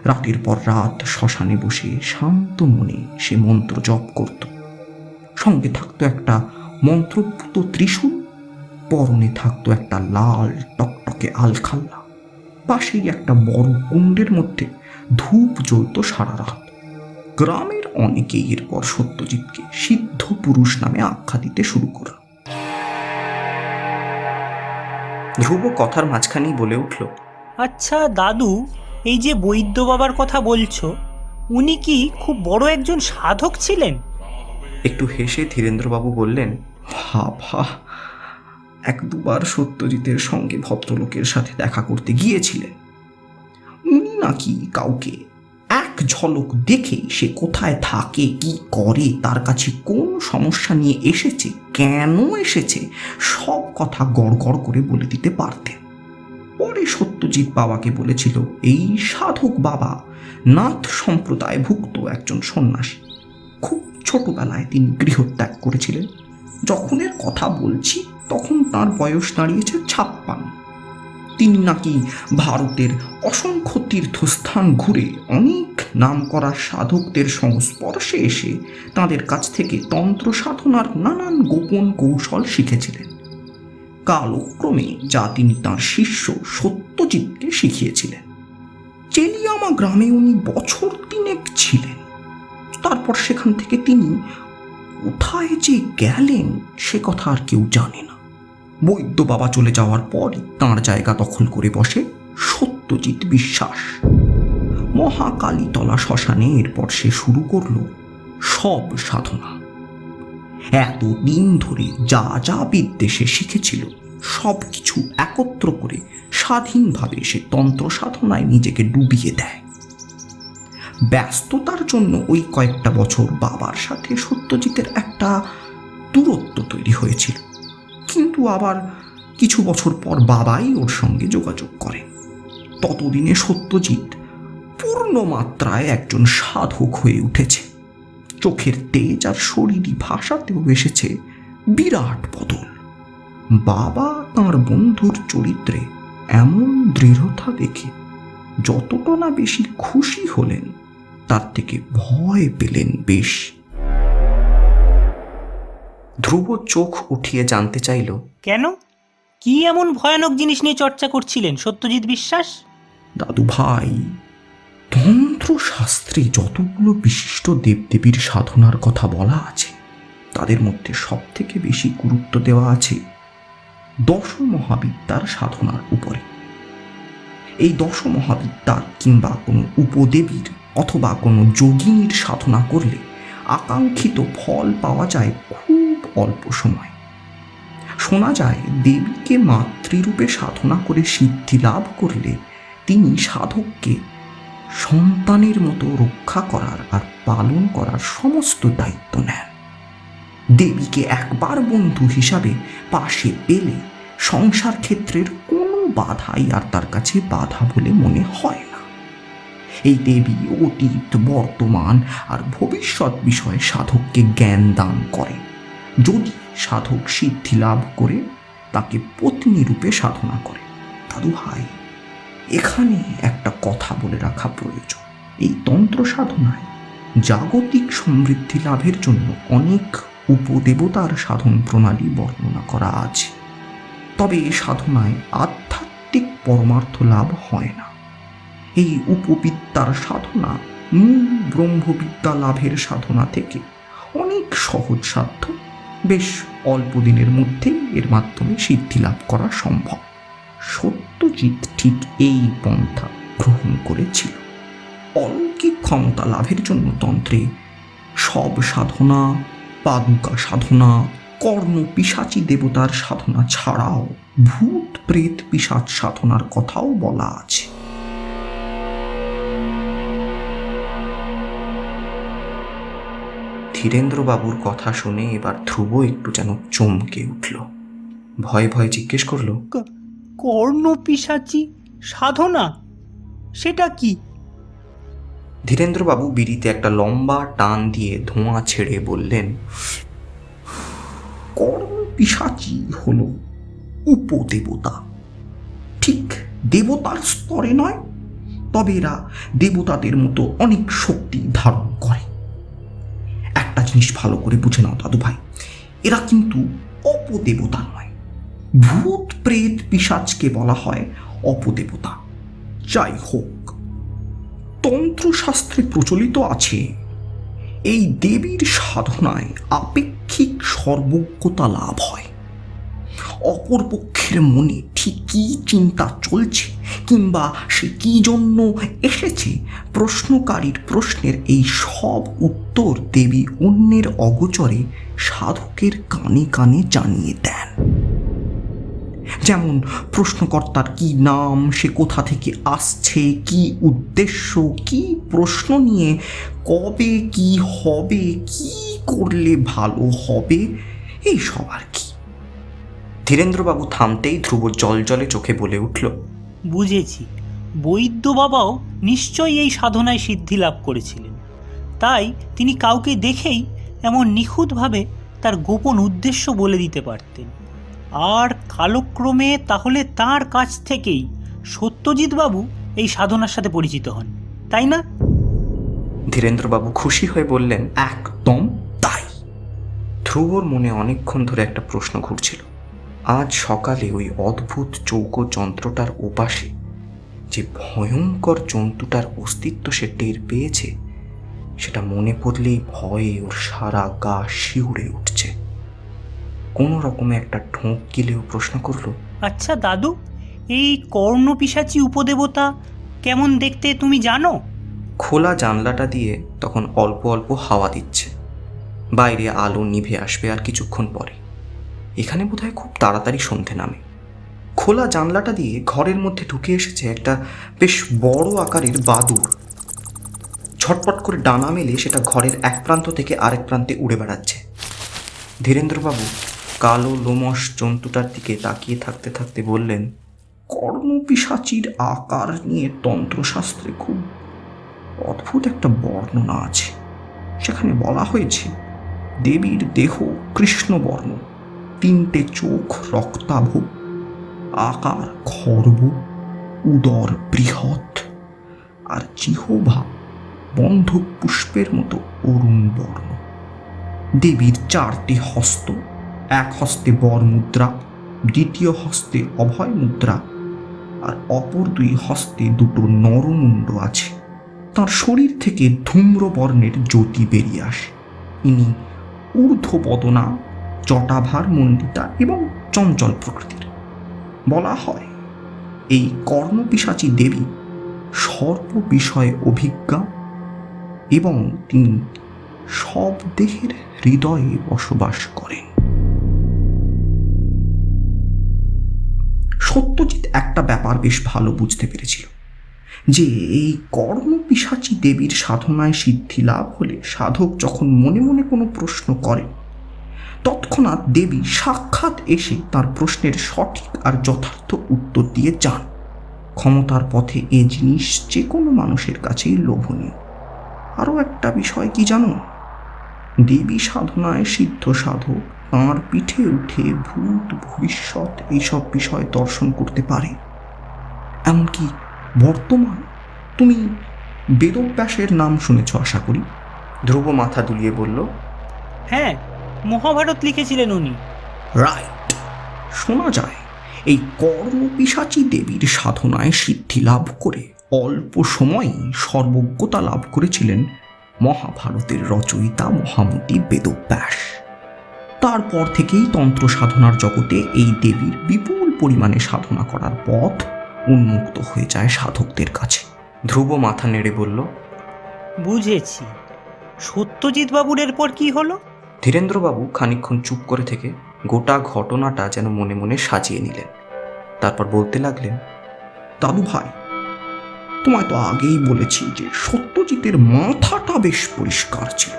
রাতের পর রাত শ্মশানে বসে শান্ত মনে সে মন্ত্র জপ করত। সঙ্গে থাকতো একটা মন্ত্রপুত ত্রিশূল, পরনে থাকতো একটা লাল টকটকে আলখাল্লা, পাশেই একটা বড় কুণ্ডের মধ্যে ধূপ জ্বলত সারা রাত। গ্রামের অনেকেই এরপর সত্যজিৎকে সিদ্ধ পুরুষ নামে আখ্যা দিতে শুরু করল। ধ্রুব কথার মাঝখানেই বলে উঠল, আচ্ছা দাদু, এই যে বৈদ্য বাবার কথা বলছো, উনি কি খুব বড় একজন সাধক ছিলেন? একটু হেসে ধীরেন্দ্রবাবু বললেন, বাবা, এক দুবার সত্যজিতের সঙ্গে ভদ্রলোকের সাথে দেখা করতে গিয়েছিলেন। উনি নাকি কাউকে এক ঝলক দেখেই সে কোথায় থাকে, কি করে, তার কাছে কোন সমস্যা নিয়ে এসেছে, কেন এসেছে, সব কথা গড় গড় করে বলে দিতে পারতেন। পরে সত্যজিৎ বাবাকে বলেছিল এই সাধক বাবা নাথ সম্প্রদায়ভুক্ত একজন সন্ন্যাসী। খুব ছোটবেলায় তিনি গৃহত্যাগ করেছিলেন। যখন এর কথা বলছি তখন তার বয়স দাঁড়িয়েছে 56। তিনি নাকি ভারতের অসংখ্য তীর্থস্থান ঘুরে অনেক নামকরা সাধকদের সংস্পর্শে এসে তাদের কাছ থেকে তন্ত্র সাধনার নানান গোপন কৌশল শিখেছিলেন। কালক্রমে যা তিনি তার শিষ্য সত্যজিৎকে শিখিয়েছিলেন। চেলিয়ামা গ্রামে উনি বছর 3 ছিলেন। তারপর সেখান থেকে তিনি কোথায় যে গেলেন সে কথা আর কেউ জানে না। বৈদ্য বাবা চলে যাওয়ার পরই তাঁর জায়গা দখল করে বসে সত্যজিৎ বিশ্বাস। মহাকালীতলা শ্মশানে এরপর সে শুরু করল সব সাধনা। এতদিন ধরে যা যা বিদ্যে সে শিখেছিল সব কিছু একত্র করে স্বাধীনভাবে সে তন্ত্র সাধনায় নিজেকে ডুবিয়ে দেয়। ব্যস্ততার জন্য ওই কয়েকটা বছর বাবার সাথে সত্যজিতের একটা দূরত্ব তৈরি হয়েছিল, কিন্তু আবার কিছু বছর পর বাবাই ওর সঙ্গে যোগাযোগ করে। ততদিনে সত্যজিৎ পূর্ণ মাত্রায় একজন সাধক হয়ে উঠেছে। চোখের তেজ আর শরীরী ভাষাতেও এসেছে বিরাট বদল। বাবা তাঁর বন্ধুর চরিত্রে এমন দৃঢ়তা দেখে যতটা না বেশি খুশি হলেন, তার থেকে ভয় পেলেন বেশ। ধ্রুব চোখ উঠিয়ে জানতে চাইল, কেন? কি এমন ভয়ানক জিনিস নিয়ে চর্চা করছিলেন সত্যজিৎ বিশ্বাস? দাদু ভাই, তন্ত্রশাস্ত্রে যতগুলো বিশিষ্ট দেবদেবীর সাধনার কথা বলা আছে তাদের মধ্যে সব থেকে বেশি গুরুত্ব দেওয়া আছে দশ মহাবিদ্যার সাধনার উপরে। এই দশ মহাবিদ্যার কিংবা কোনো উপদেবীর অথবা কোনো যোগিনীর সাধনা করলে আকাঙ্ক্ষিত ফল পাওয়া যায় খুব অল্প সময়। শোনা যায় দেবীকে মাতৃরূপে সাধনা করে সিদ্ধি লাভ করলে তিনি সাধককে সন্তানের মতো রক্ষা করার আর পালন করার সমস্ত দায়িত্ব নেন। দেবীকে একবার বন্ধু হিসাবে পাশে পেলে সংসার ক্ষেত্রের কোনো বাধাই আর তার কাছে বাধা বলে মনে হয় না। এই দেবী অতীত, বর্তমান আর ভবিষ্যৎ বিষয়ে সাধককে জ্ঞান দান করে। যদি সাধক সিদ্ধি লাভ করে তাকে পত্নী রূপে সাধনা করে। দাদু ভাই, এখানে একটা কথা বলে রাখা প্রয়োজন। এই তন্ত্র সাধনায় জাগতিক সমৃদ্ধি লাভের জন্য অনেক উপদেবতার সাধন প্রণালী বর্ণনা করা আছে, তবে এ সাধনায় আধ্যাত্মিক পরমার্থ লাভ হয় না। এই উপবিদ্যার সাধনা মূল ব্রহ্মবিদ্যা লাভের সাধনা থেকে অনেক সহজ সাধ্য। বেশ অল্প দিনের মধ্যেই এর মাধ্যমে সিদ্ধি লাভ করা সম্ভব। সত্যজিৎ ঠিক এই পন্থা গ্রহণ করেছিল। অলৌকিক ক্ষমতা লাভের জন্য তন্ত্রে সব সাধনা, পাদুকা সাধনা, কর্ণ পিশাচী দেবতার সাধনা ছাড়াও ভূত প্রেত পিশাচ সাধনার কথাও বলা আছে। ধীরেন্দ্রবাবুর কথা শুনে এবার ধ্রুব একটু যেন চমকে উঠল। ভয়ে ভয়ে জিজ্ঞেস করলো, কর্ণ পিশাচী সাধনা সেটা কি? ধীরেন্দ্রবাবু বিড়িতে একটা লম্বা টান দিয়ে ধোঁয়া ছেড়ে বললেন, কর্ণ পিশাচী হল উপদেবতা। ঠিক দেবতার স্তরে নয়, তবে এরা দেবতাদের মতো অনেক শক্তি ধারণ করে। একটা জিনিস ভালো করে বুঝে নাও দাদু ভাই, এরা কিন্তু অপদেবতা নয়। ভূত প্রেত পিশাচকে বলা হয় অপদেবতা। যাই হোক, তন্ত্রশাস্ত্রে প্রচলিত আছে এই দেবীর সাধনায় আপেক্ষিক সর্বজ্ঞতা লাভ হয়। অপরপক্ষের মনে ঠিক কী চিন্তা চলছে কিংবা সে কী জন্য এসেছে, প্রশ্নকারীর প্রশ্নের এই সব উত্তর দেবী অন্যের অগোচরে সাধকের কানে কানে জানিয়ে দেন। যেমন প্রশ্নকর্তার কি নাম, সে কোথা থেকে আসছে, কি উদ্দেশ্য, কি প্রশ্ন নিয়ে, কবে কি হবে, কি করলে ভালো হবে, এই সব আর কি। ধীরেন্দ্রবাবু থামতেই ধ্রুব জলজলে চোখে বলে উঠল, বুঝেছি, বৈদ্য বাবাও নিশ্চয়ই এই সাধনায় সিদ্ধি লাভ করেছিলেন। তাই তিনি কাউকে দেখেই এমন নিখুঁতভাবে তার গোপন উদ্দেশ্য বলে দিতে পারতেন। আর কালক্রমে তাহলে তার কাছ থেকেই সত্যজিৎ বাবু এই সাধনার সাথে পরিচিত হন, তাই না? ধীরেন্দ্রবাবু খুশি হয়ে বললেন, একদম তাই। ধ্রুবর মনে অনেকক্ষণ ধরে একটা প্রশ্ন ঘুরছিল। আজ সকালে ওই অদ্ভুত চৌকো যন্ত্রটার ওপাশে যে ভয়ঙ্কর জন্তুটার অস্তিত্ব সে টের পেয়েছে, সেটা মনে পড়লেই ভয়ে ওর সারা গা শিউরে উঠছে। কোনো রকমে একটা ঢোক গিলেও প্রশ্ন করল, আচ্ছা দাদু, এই কর্ণ পিশাচী উপদেবতা কেমন দেখতে তুমি জানো? খোলা জানলাটা দিয়ে তখন অল্প অল্প হাওয়া দিচ্ছে। বাইরে আলো নিভে আসবে আর কিছুক্ষণ পরে। এখানে বোধহয় খুব তাড়াতাড়ি সন্ধে নামে। খোলা জানলাটা দিয়ে ঘরের মধ্যে ঢুকে এসেছে একটা বেশ বড় আকারের বাদুড়। ছটপট করে ডানা মেলে সেটা ঘরের এক প্রান্ত থেকে আরেক প্রান্তে উড়ে বেড়াচ্ছে। ধীরেন্দ্রবাবু কালো লোমশ জন্তুটার দিকে তাকিয়ে থাকতে থাকতে বললেন, কর্ণ পিশাচীর আকার নিয়ে তন্ত্রশাস্ত্রে খুব অদ্ভুত একটা বর্ণনা আছে। সেখানে বলা হয়েছে দেবীর দেহ কৃষ্ণবর্ণ, 3টে চোখ রক্তাভ, আকার খর্ব, উদর বৃহৎ, আর জিহ্বা বন্ধক পুষ্পের মতো অরুণ বর্ণ। দেবীর 4টে হস্ত, এক হস্তে বর মুদ্রা, দ্বিতীয় হস্তে অভয় মুদ্রা, আর অপর 2 হস্তে 2টো নরমুণ্ড আছে। তার শরীর থেকে ধূম্রবর্ণের জ্যোতি বেরিয়ে আসে। ইনি ঊর্ধ্ববদনা, জটাভার মণ্ডিতা এবং চঞ্চল প্রকৃতির। বলা হয় এই কর্ণপিশাচী দেবী সর্ব বিষয়ে অভিজ্ঞা এবং তিনি সব দেহের হৃদয়ে বসবাস করেন। সত্যজিৎ একটা ব্যাপার বেশ ভালো বুঝতে পেরেছিল যে এই কর্ণপিশাচী দেবীর সাধনায় সিদ্ধি লাভ হলে সাধক যখন মনে মনে কোনো প্রশ্ন করেন তৎক্ষণাৎ দেবী সাক্ষাৎ এসে তার প্রশ্নের সঠিক আর যথার্থ উত্তর দিয়ে যান। ক্ষমতার পথে এ জিনিস যে কোনো মানুষের কাছেই লোভনীয়। আরও একটা বিষয় কি জানো, দেবী সাধনায় সিদ্ধ সাধক তাঁর পিঠে উঠে ভূত ভবিষ্যৎ এইসব বিষয় দর্শন করতে পারে। এমনকি বর্তমান তুমি বেদব্যাসের নাম শুনেছ আশা করি। ধ্রুব মাথা দুলিয়ে বলল, হ্যাঁ, মহাভারত লিখেছিলেন উনি। রাইট। শোনা যায় এই কর্ণপিশাচী দেবীর সাধনায় সিদ্ধি লাভ করে অল্প সময়েই সর্বজ্ঞতা লাভ করেছিলেন মহাভারতের রচয়িতা মহামতি বেদব্যাস। তারপর থেকেই তন্ত্র সাধনার জগতে এই দেবীর বিপুল পরিমাণে সাধনা করার পথ উন্মুক্ত হয়ে যায় সাধকদের কাছে। ধ্রুব মাথা নেড়ে বলল, বুঝেছি। সত্যজিৎ বাবুর এরপর কি হলো? ধীরেন্দ্রবাবু খানিকক্ষণ চুপ করে থেকে গোটা ঘটনাটা যেন মনে মনে সাজিয়ে নিলেন। তারপর বলতে লাগলেন, দাদু ভাই, তোমায় তো আগেই বলেছি যে সত্যজিতের মাথাটা বেশ পরিষ্কার ছিল।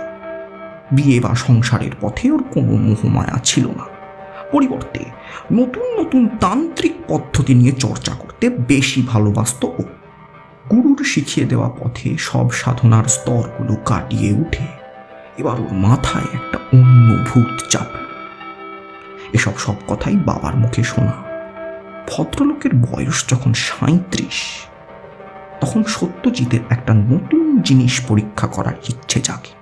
বিয়ে বা সংসারের পথে ওর কোনো মোহমায়া ছিল না। পরিবর্তে নতুন নতুন তান্ত্রিক পদ্ধতি নিয়ে চর্চা করতে বেশি ভালোবাসত ও। গুরুর শিখিয়ে দেওয়া পথে সব সাধনার স্তরগুলো কাটিয়ে উঠে এবার ওর মাথায় একটা অন্য ভূত চাপল। এসব সব কথাই বাবার মুখে শোনা। ভদ্রলোকের বয়স যখন 37, তখন সত্যজিতের একটা নতুন জিনিস পরীক্ষা করার ইচ্ছে জাগে।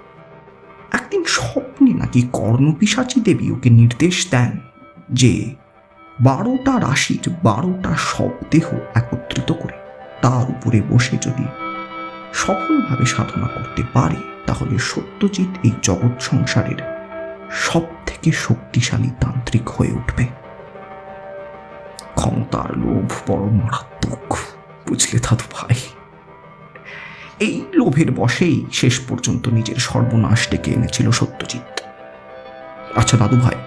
একদিন স্বপ্নে নাকি কর্ণপিশাচী দেবী ওকে নির্দেশ দেন যে 12টা রাশির 12টা সব দেহ একত্রিত করে তার উপরে বসে যদি সফলভাবে সাধনা করতে পারে তাহলে সত্যজিৎ এই জগৎ সংসারের সব থেকে শক্তিশালী তান্ত্রিক হয়ে উঠবে। ক্ষমতার লোভ বড় মারাত্মক, বুঝলে দাদু ভাই। এই লোভের বশেই শেষ পর্যন্ত নিজের সর্বনাশ ডেকে এনেছিল সত্যজিৎ। আচ্ছা দাদু ভাই,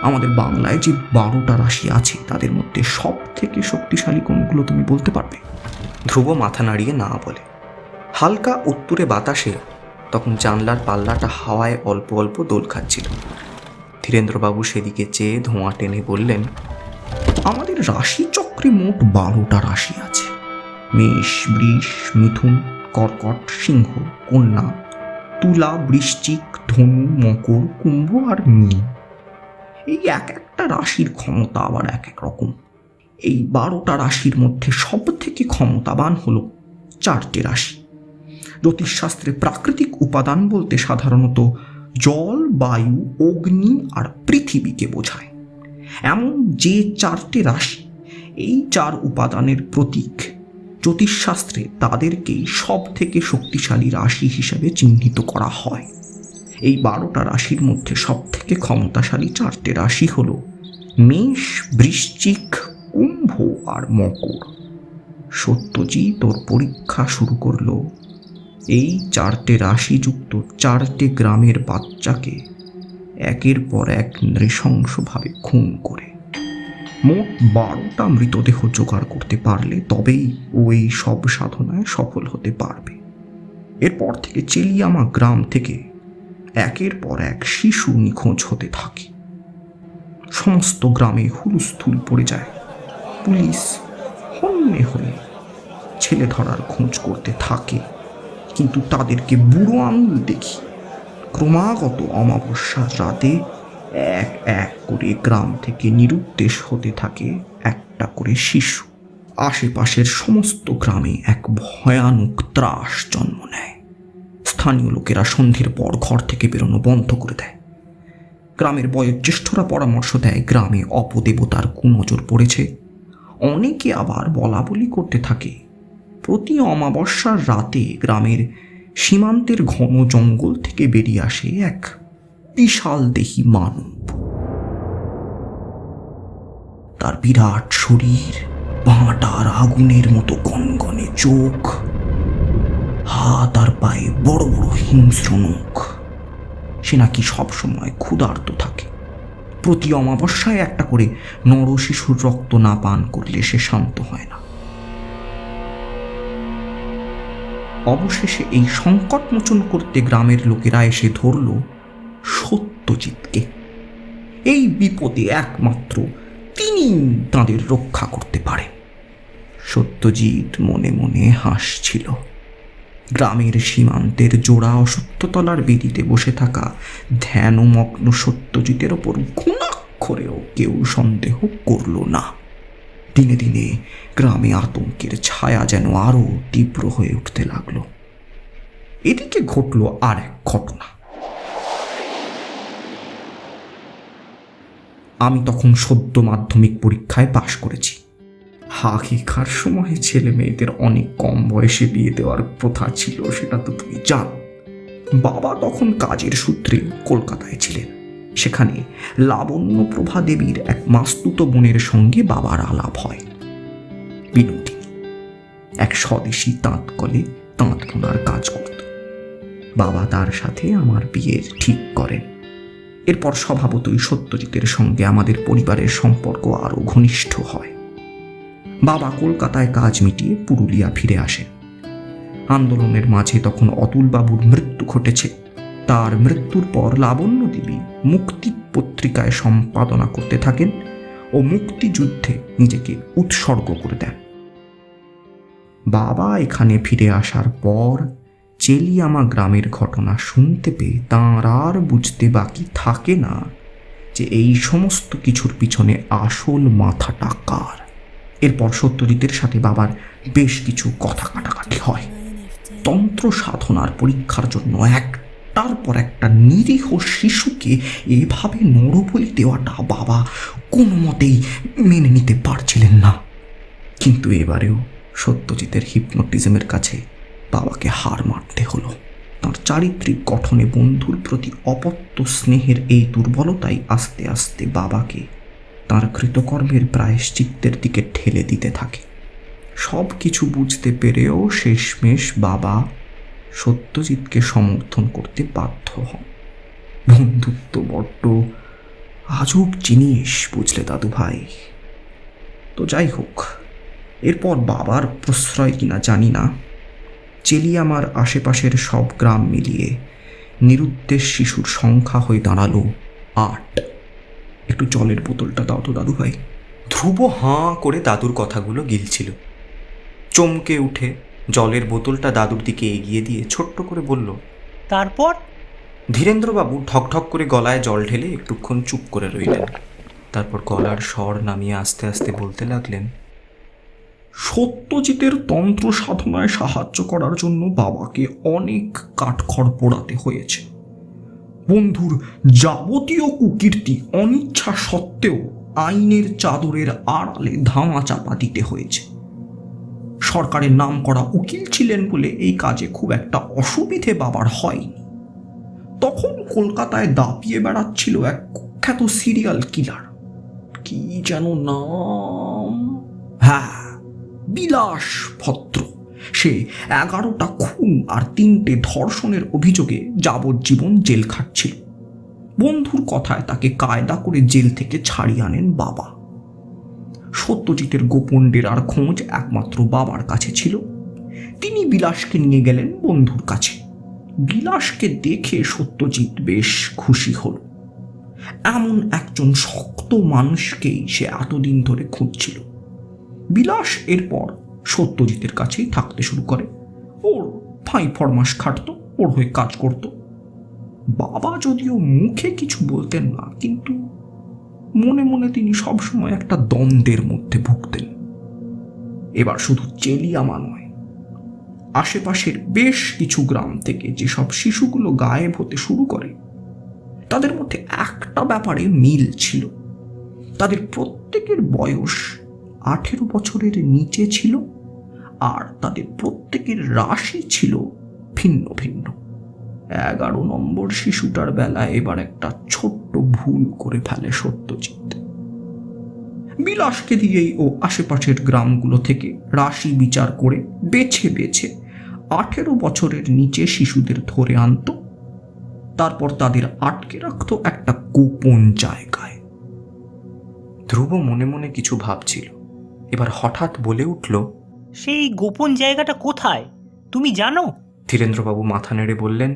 আমাদের বাংলায় যে 12টা রাশি আছে তাদের মধ্যে সব থেকে শক্তিশালী কোনগুলো তুমি বলতে পারবে? ধ্রুব মাথা নাড়িয়ে না বলে। হালকা উত্তুরে বাতাসে তখন জানলার পাল্লাটা হাওয়ায় অল্প অল্প দোল খাচ্ছিল। ধীরেন্দ্রবাবু সেদিকে চেয়ে ধোঁয়া টেনে বললেন, আমাদের রাশি চক্রে মোট 12টা রাশি আছে। মেষ, বৃষ, মিথুন, কর্কট, সিংহ, কন্যা, তুলা, বৃশ্চিক, ধনু, মকর, কুম্ভ আর মীন। এই এক একটা রাশির ক্ষমতা আবার এক এক রকম। এই 12টা রাশির মধ্যে সব থেকে ক্ষমতাবান হলো 4টে রাশি। জ্যোতিষশাস্ত্রে প্রাকৃতিক উপাদান বলতে সাধারণত জল, বায়ু, অগ্নি আর পৃথিবীকে বোঝায়। এমন যে 4টে রাশি এই 4 উপাদানের প্রতীক, জ্যোতিষশাস্ত্রে তাদেরকেই সব থেকে শক্তিশালী রাশি হিসেবে চিহ্নিত করা হয়। এই 12টা রাশির মধ্যে সব থেকে ক্ষমতাশালী 4টে রাশি হল মেষ, বৃশ্চিক, কুম্ভ আর মকর। সত্যজিৎ ওর পরীক্ষা শুরু করলো এই 4টে রাশিযুক্ত 4টে গ্রামের বাচ্চাকে একের পর এক নৃশংসভাবে খুন করে। মোট 12টা মৃতদেহ জোগাড় করতে পারলে তবেই ও এই সব সাধনায় সফল হতে পারবে। এরপর থেকে চেলিয়ামা গ্রাম থেকে একের পর এক শিশু নিখোঁজ হতে থাকে। সমস্ত গ্রামে হুলস্থুল পড়ে যায়। পুলিশ হন্যে হয়ে ছেলে ধরার খোঁজ করতে থাকে, কিন্তু তাদেরকে বুড়ো আঙুল দেখি ক্রমাগত অমাবস্যার রাতে এক এক করে গ্রাম থেকে নিরুদ্দেশ হতে থাকে একটা করে শিশু। আশেপাশের সমস্ত গ্রামে এক ভয়ানক ত্রাস জন্ম নেয়। স্থানীয় লোকেরা সন্ধ্যের পর ঘর থেকে বেরোনো বন্ধ করে দেয়। গ্রামের বয়োজ্যেষ্ঠরা পরামর্শ দেয় গ্রামে অপদেবতার কুনজর পড়েছে। অনেকে আবার বলা বলি করতে থাকে প্রতি অমাবস্যার রাতে গ্রামের সীমান্তের ঘন জঙ্গল থেকে বেরিয়ে আসে এক বিশাল দেহী মানব। তার বিরাট শরীর, পাঁটার আগুনের মতো গনগনে চোখ, হাত আর পায়ে বড় বড় হিংস্র নখ। সে নাকি সবসময় ক্ষুধার্ত থাকে। প্রতি অমাবস্যায় একটা করে নরশিশুর রক্ত না পান করলে সে শান্ত হয় না। অবশেষে এই সংকট মোচন করতে গ্রামের লোকেরা এসে ধরল সত্যজিৎকে। এই বিপদে একমাত্র তিনি তাদের রক্ষা করতে পারেন। সত্যজিৎ মনে মনে হাসছিল। গ্রামের সীমান্তের জোড়া অশ্বত্থতলার বেদিতে বসে থাকা ধ্যানমগ্ন সত্যজিতের ওপর ঘুণাক্ষরেও কেউ সন্দেহ করল না। দিনে দিনে গ্রামে আতঙ্কের ছায়া যেন আরো তীব্র হয়ে উঠতে লাগলো। এদিকে ঘটল আর এক ঘটনা। আমি তখন সদ্য মাধ্যমিক পরীক্ষায় পাশ করেছি। আগেকার সময়ে ছেলে মেয়েদের অনেক কম বয়সে বিয়ে দেওয়ার প্রথা ছিল, সেটা তো তুমি জানো। বাবা তখন কাজের সূত্রে কলকাতায় ছিলেন। সেখানে লাবণ্যপ্রভা দেবীর এক মাস্তুত বোনের সঙ্গে বাবার আলাপ হয়। বিনোদিনী এক স্বদেশী তাঁত কলে তাঁত বোনার কাজ করত। বাবা তার সাথে আমার বিয়ের ঠিক করেন। এরপর স্বভাবতই সত্যজিতের সঙ্গে আমাদের পরিবারের সম্পর্ক আরো ঘনিষ্ঠ হয়। বাবা কলকাতায় কাজ মিটিয়ে পুরুলিয়া ফিরে আসেন। আন্দোলনের মাঝে তখন অতুলবাবুর মৃত্যু ঘটেছে। তার মৃত্যুর পর লাবণ্য দেবী মুক্তি পত্রিকায় সম্পাদনা করতে থাকেন ও মুক্তিযুদ্ধে নিজেকে উৎসর্গ করে দেন। বাবা এখানে ফিরে আসার পর চেলিয়ামা গ্রামের ঘটনা শুনতে পেয়ে তাঁর আর বুঝতে বাকি থাকে না যে এই সমস্ত কিছুর পিছনে আসল মাথাটা কার। এরপর সত্যজিতের সাথে বাবার বেশ কিছু কথা কাটাকাটি হয়। তন্ত্র সাধনার পরীক্ষার জন্য একটার পর একটা নিরীহ শিশুকে এভাবে নরবলি দেওয়াটা বাবা কোনো মতেই মেনে নিতে পারছিলেন না। কিন্তু এবারেও সত্যজিতের হিপনোটিজমের কাছে বাবাকে হার মানতে হলো। তাঁর চারিত্রিক গঠনে বন্ধুর প্রতি অপত্য স্নেহের এই দুর্বলতাই আস্তে আস্তে বাবাকে তাঁর কৃতকর্মের প্রায়শ্চিত্তের দিকে ঠেলে দিতে থাকে। সব কিছু বুঝতে পেরেও শেষমেশ বাবা সত্যজিৎকে সমর্থন করতে বাধ্য হন। বন্ধুত্ব বড্ড আজব জিনিস, বুঝলে দাদু ভাই। তো যাই হোক, এরপর বাবার প্রশ্রয় কিনা জানি না, চেলিয়ামার আশেপাশের সব গ্রাম মিলিয়ে নিরুদ্দেশ শিশুর সংখ্যা হয়ে দাঁড়ালো 8। একটু জলের বোতলটা দাও তো দাদু ভাই। ধ্রুব হাঁ করে দাদুর কথাগুলো গিলছিল। চমকে উঠে জলের বোতলটা দাদুর দিকে এগিয়ে দিয়ে ছোট্ট করে বলল, তারপর? ধীরেন্দ্রবাবু ঠকঠক করে গলায় জল ঢেলে একটুক্ষণ চুপ করে রইলেন। তারপর গলার স্বর নামিয়ে আস্তে আস্তে বলতে লাগলেন, সত্যজিতের তন্ত্র সাধনায় সাহায্য করার জন্য বাবাকে অনেক কাঠখড় পোড়াতে হয়েছে। বন্ধুর যাবতীয় কুকীর্তি অনিচ্ছা সত্ত্বেও আইনের চাদরের আড়ালে ধামাচাপা দিতে হয়েছে। সরকারের নাম করা উকিল ছিলেন বলে এই কাজে খুব একটা অসুবিধে বাবার হয়নি। তখন কলকাতায় দাপিয়ে বেড়াচ্ছিল এক কুখ্যাত সিরিয়াল কিলার, কি যেন নাম, হ্যাঁ, বিলাস ভদ্র। সে 11টা খুন আর 3টে ধর্ষণের অভিযোগে যাবজ্জীবন জেল খাটছিল। বন্ধুর কথায় তাকে কায়দা করে জেল থেকে ছাড়িয়ে আনেন বাবা। সত্যজিতের গোপন ডেরার খোঁজ একমাত্র বাবার কাছে ছিল। তিনি বিলাসকে নিয়ে গেলেন বন্ধুর কাছে। বিলাসকে দেখে সত্যজিৎ বেশ খুশি হল। এমন একজন শক্ত মানুষকেই সে এতদিন ধরে খুঁজছিল। বিলাস এরপর সত্যজিতের কাছেই থাকতে শুরু করে। ওর ফাই ফরমাস খাটত, ওর হয়ে কাজ করত। বাবা যদিও মুখে কিছু বলতেন না, কিন্তু মনে মনে তিনি সবসময় একটা দ্বন্দ্বের মধ্যে ভুগতেন। এবার শুধু চেলিয়ামা নয়, আশেপাশের বেশ কিছু গ্রাম থেকে যেসব শিশুগুলো গায়েব হতে শুরু করে, তাদের মধ্যে একটা ব্যাপারে মিল ছিল। তাদের প্রত্যেকের বয়স 18 বছরের নিচে ছিল, আর তাদের প্রত্যেকের রাশি ছিল ভিন্ন ভিন্ন। 11 নম্বর শিশুটার বেলায় এবার একটা ছোট্ট ভুল করে ফেলে সত্যজিৎ। বিলাসকে দিয়েই ও আশেপাশের গ্রামগুলো থেকে রাশি বিচার করে বেছে বেছে 18 বছরের নিচে শিশুদের ধরে আনত, তারপর তাদের আটকে রাখত একটা গোপন জায়গায়। ধ্রুব মনে মনে কিছু ভাবছিল, এবার হঠাৎ বলে উঠল, সেই গোপন জায়গাটা কোথায় তুমি জানো? ধীরেন্দ্রবাবু মাথা নেড়ে বললেন,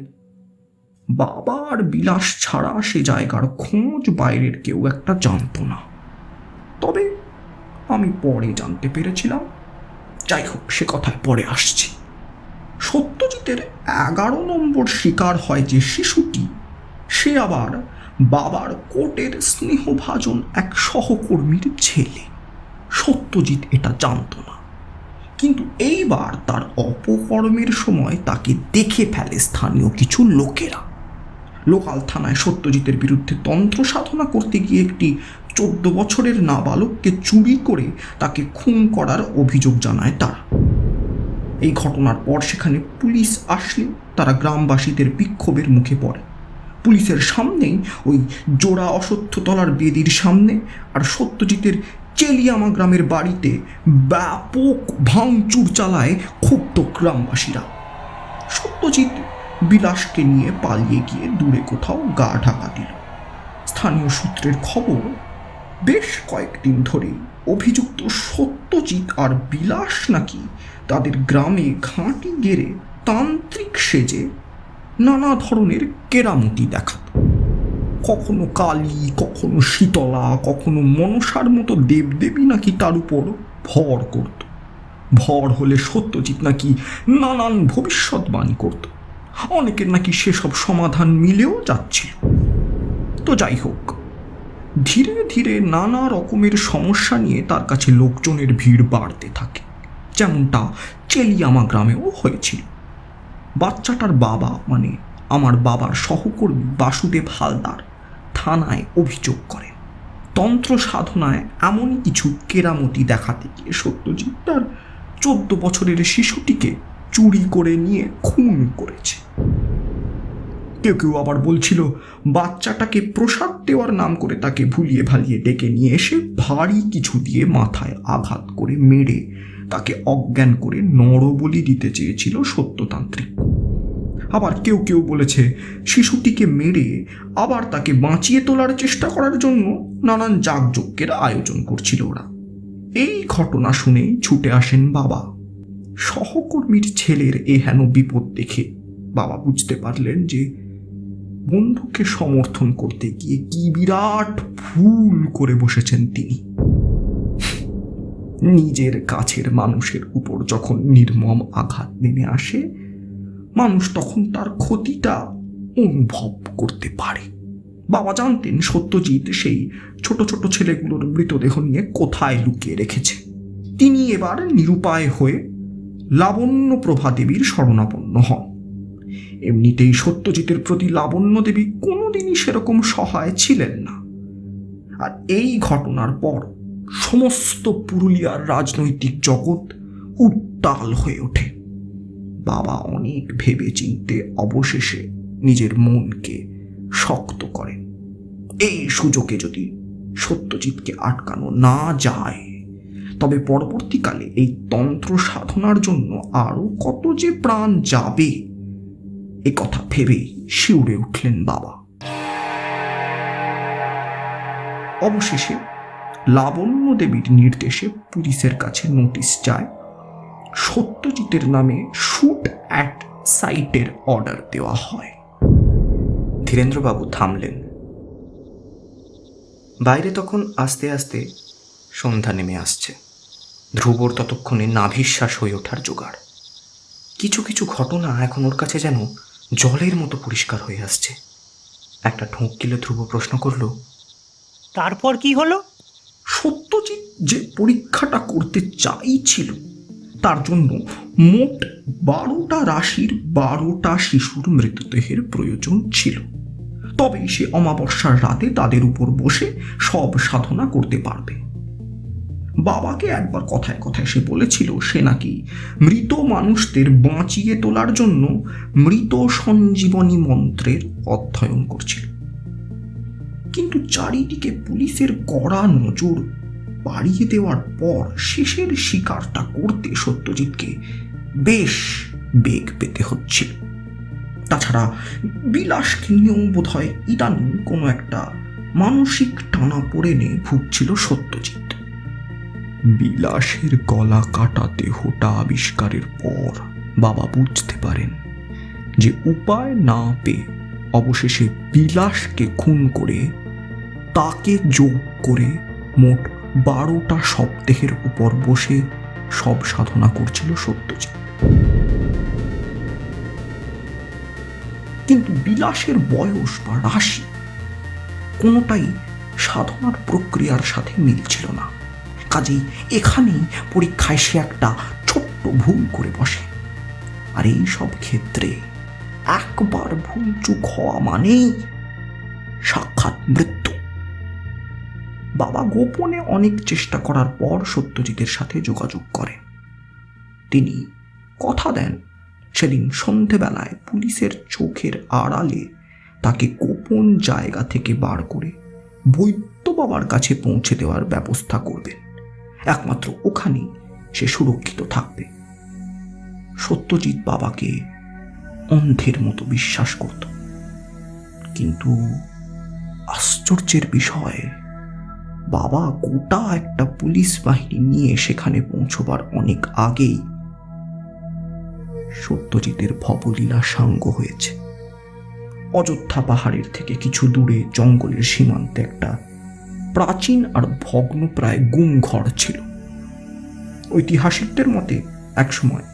বাবার বিলাস ছাড়া সে জায়গার খোঁজ বাইরের কেউ একটা জানতো না, তবে আমি পরে জানতে পেরেছিলাম। যাই হোক, সে কথায় পরে আসছি। সত্যজিতের 11 নম্বর শিকার হয় যে শিশুটি, সে আবার বাবার কোর্টের স্নেহভাজন এক সহকর্মীর ছেলে। সত্যজিৎ এটা জানত না, কিন্তু এইবার তার অপকর্মের সময় তাকে দেখে ফেলে স্থানীয় কিছু লোকেরা। লোকাল থানায় সত্যজিতের বিরুদ্ধে তন্ত্র সাধনা করতে গিয়ে একটি 14 বছরের নাবালককে চুরি করে তাকে খুন করার অভিযোগ জানায় তারা। এই ঘটনার পর সেখানে পুলিশ আসলে তারা গ্রামবাসীদের বিক্ষোভের মুখে পড়ে। পুলিশের সামনেই ওই জোড়া অশ্বত্থতলার বেদির সামনে আর সত্যজিতের চেলিয়ামা গ্রামের বাড়িতে ব্যাপক ভাঙচুর চালায় ক্ষুব্ধ গ্রামবাসীরা। সত্যজিৎ বিলাসকে নিয়ে পালিয়ে গিয়ে দূরে কোথাও গা ঢাকা দিল। স্থানীয় সূত্রের খবর, বেশ কয়েকদিন ধরেই অভিযুক্ত সত্যজিৎ আর বিলাস নাকি তাদের গ্রামে ঘাঁটি গেড়ে তান্ত্রিক সেজে নানা ধরনের কেরামতি দেখাত। কখনো কালী, কখনো শীতলা, কখনো মনসার মতো দেবদেবী নাকি তার উপর ভর করত। ভর হলে সত্যজিৎ নাকি নানান ভবিষ্যৎবাণী করত। অনেকের নাকি সেসব সমাধান মিলেও যাচ্ছিল। তো যাই হোক, ধীরে ধীরে নানা রকমের সমস্যা নিয়ে তার কাছে লোকজনের ভিড় বাড়তে থাকে, যেমনটা চেলিয়ামা গ্রামেও হয়েছিল। বাচ্চাটার বাবা, মানে আমার বাবার সহকর্মী বাসুদেব হালদার, থানায় অভিযোগ করেন তন্ত্র সাধনায় এমনই কিছু কেরামতি দেখাতে গিয়ে সত্যজিৎ তার 14 বছরের শিশুটিকে চুরি করে নিয়ে খুন করেছে। কেউ কেউ আবার বলছিল বাচ্চাটাকে প্রসাদ দেওয়ার নাম করে তাকে ভুলিয়ে ভালিয়ে ডেকে নিয়ে এসে ভারী কিছু দিয়ে মাথায় আঘাত করে মেরে তাকে অজ্ঞান করে নরবলি দিতে চেয়েছিল সত্যতান্ত্রিক। আবার কেউ কেউ বলেছে শিশুটিকে মেরে আবার তাকে বাঁচিয়ে তোলার চেষ্টা করার জন্য নানান যাগযজ্ঞের আয়োজন করছিল ওরা। এই ঘটনা শুনেই ছুটে আসেন বাবা। সহকর্মীর ছেলের এহেন বিপদ দেখে বাবা বুঝতে পারলেন যে বন্ধুকে সমর্থন করতে গিয়ে কি বিরাট ভুল করে বসেছেন তিনি। নিজের কাছের মানুষের উপর যখন নির্মম আঘাত নেমে আসে, মানুষ তখন তার ক্ষতিটা অনুভব করতে পারে। বাবা জানতেন সত্যজিৎ সেই ছোট ছোট ছেলেগুলোর মৃতদেহ নিয়ে কোথায় লুকিয়ে রেখেছে। তিনি এবার নিরুপায় হয়ে লাবণ্য প্রভা দেবীর শরণাপন্ন হন। এমনিতেই সত্যজিতের প্রতি লাবণ্য দেবী কোনোদিনই সেরকম সহায় ছিলেন না। আর এই ঘটনার পর সমস্ত পুরুলিয়ার রাজনৈতিক জগৎ উত্তাল হয়ে ওঠে। বাবা অনেক ভেবে চিনতে অবশেষে নিজের মনকে শক্ত করেন। এই সুযোগে যদি সত্যজিৎকে আটকানো না যায়, তবে পরবর্তীকালে এই তন্ত্র সাধনার জন্য আরো কত যে প্রাণ যাবে, এ কথা ভেবেই শিউরে উঠলেন বাবা। অবশেষে লাবণ্য দেবীর নির্দেশে পুলিশের কাছে নোটিশ যায়, সত্যজিতের নামে শুট অ্যাট সাইটের অর্ডার দেওয়া হয়। ধীরেন্দ্রবাবু থামলেন। বাইরে তখন আস্তে আস্তে সন্ধ্যা নেমে আসছে। ধ্রুবর ততক্ষণে নাভিশ্বাস হয়ে ওঠার জোগাড়। কিছু কিছু ঘটনা এখন ওর কাছে যেন জলের মতো পরিষ্কার হয়ে আসছে। একটা ঢোক গিলে ধ্রুব প্রশ্ন করল, তারপর কি হলো? সত্যজিৎ যে পরীক্ষাটা করতে চাইছিল তার জন্য মোট 12টা রাশির 12টা শিশুর মৃতদেহের প্রয়োজন ছিল। তবেই সে অমাবস্যার রাতে তাদের উপর বসে সব সাধনা করতে পারবে। বাবাকে একবার কথায় কথায় সে বলেছিল সে নাকি মৃত মানুষদের বাঁচিয়ে তোলার জন্য মৃত সঞ্জীবনী মন্ত্রের অধ্যয়ন করছিল। কিন্তু চারিদিকে পুলিশের কড়া নজর বাড়িয়ে দেওয়ার পর শেষের শিকারটা করতে সত্যজিৎকে বেশ বেগ পেতে হচ্ছিল। তাছাড়া বিলাসকে নিয়েও বোধ হয় ইদানিং কোনো একটা মানসিক টানাপোড়েনে ভুগছিল সত্যজিৎ। বিলাসের গলা কাটা দেহটা আবিষ্কারের পর বাবা বুঝতে পারেন যে উপায় না পেয়ে অবশেষে বিলাসকে খুন করে তাকে যোগ করে মোট 12টা শবদেহের উপর বসে সব সাধনা করছিল সত্যজিৎ। কিন্তু বিলাসের বয়স বা রাশি কোনোটাই সাধনার প্রক্রিয়ার সাথে মিলছিল না। কাজেই এখানেই পরীক্ষায় সে একটা ছোট্ট ভুল করে বসে। আর এই সব ক্ষেত্রে একবার ভুলচুক হওয়া মানেই সাক্ষাৎ মৃত্যু। বাবা গোপনে অনেক চেষ্টা করার পর সত্যজিতের সাথে যোগাযোগ করেন। তিনি কথা দেন সেদিন সন্ধেবেলায় পুলিশের চোখের আড়ালে তাকে গোপন জায়গা থেকে বার করে বৈদ্য বাবার কাছে পৌঁছে দেওয়ার ব্যবস্থা করবেন। একমাত্র ওখানেই সে সুরক্ষিত থাকবে। সত্যজিৎ বাবাকে অন্ধের মতো বিশ্বাস করত, কিন্তু আশ্চর্যের বিষয় বাবা গোটা একটা পুলিশ বাহিনী নিয়ে সেখানে পৌঁছবার অনেক আগেই সত্যজিতের ভবলীলা সাঙ্গ হয়েছে। অযোধ্যা পাহাড়ের থেকে কিছু দূরে জঙ্গলের সীমান্তে একটা প্রাচীন আর ভগ্নপ্রায় গুম ঘর ছিল। ঐতিহাসিকদের মতে একসময়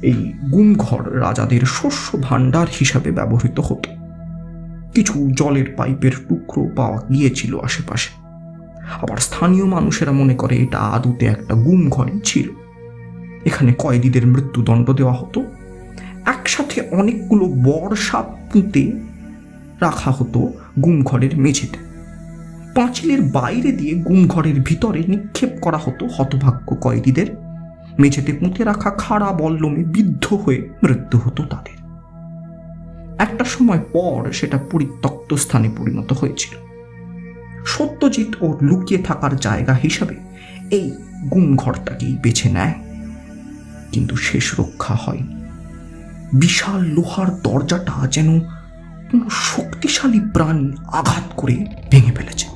এই গুমঘর রাজাদের শস্য ভাণ্ডার হিসাবে ব্যবহৃত হতো। কিছু জলের পাইপের টুকরো পাওয়া গিয়েছিল আশেপাশে। আবার স্থানীয় মানুষেরা মনে করে এটা আদতে একটা গুমঘরই ছিল। এখানে কয়েদিদের মৃত্যুদণ্ড দেওয়া হতো। একসাথে অনেকগুলো বড় সাপ পুঁতে রাখা হতো গুমঘরের মেঝেতে। পাঁচিলের বাইরে দিয়ে গুমঘরের ভিতরে নিক্ষেপ করা হতো হতভাগ্য কয়েদিদের। মেঝেতে পুঁতে রাখা খাড়া বল্লমে বিদ্ধ হয়ে মৃত্যু হতো তাদের। একটা সময় পর সেটা পরিত্যক্ত স্থানে পরিণত হয়েছিল। সত্যজিৎ ওর লুকিয়ে থাকার জায়গা হিসাবে এই গুমঘরটাকেই বেছে নেয়। কিন্তু শেষ রক্ষা হয়নি। বিশাল লোহার দরজাটা যেন কোনো শক্তিশালী প্রাণী আঘাত করে ভেঙে ফেলেছে।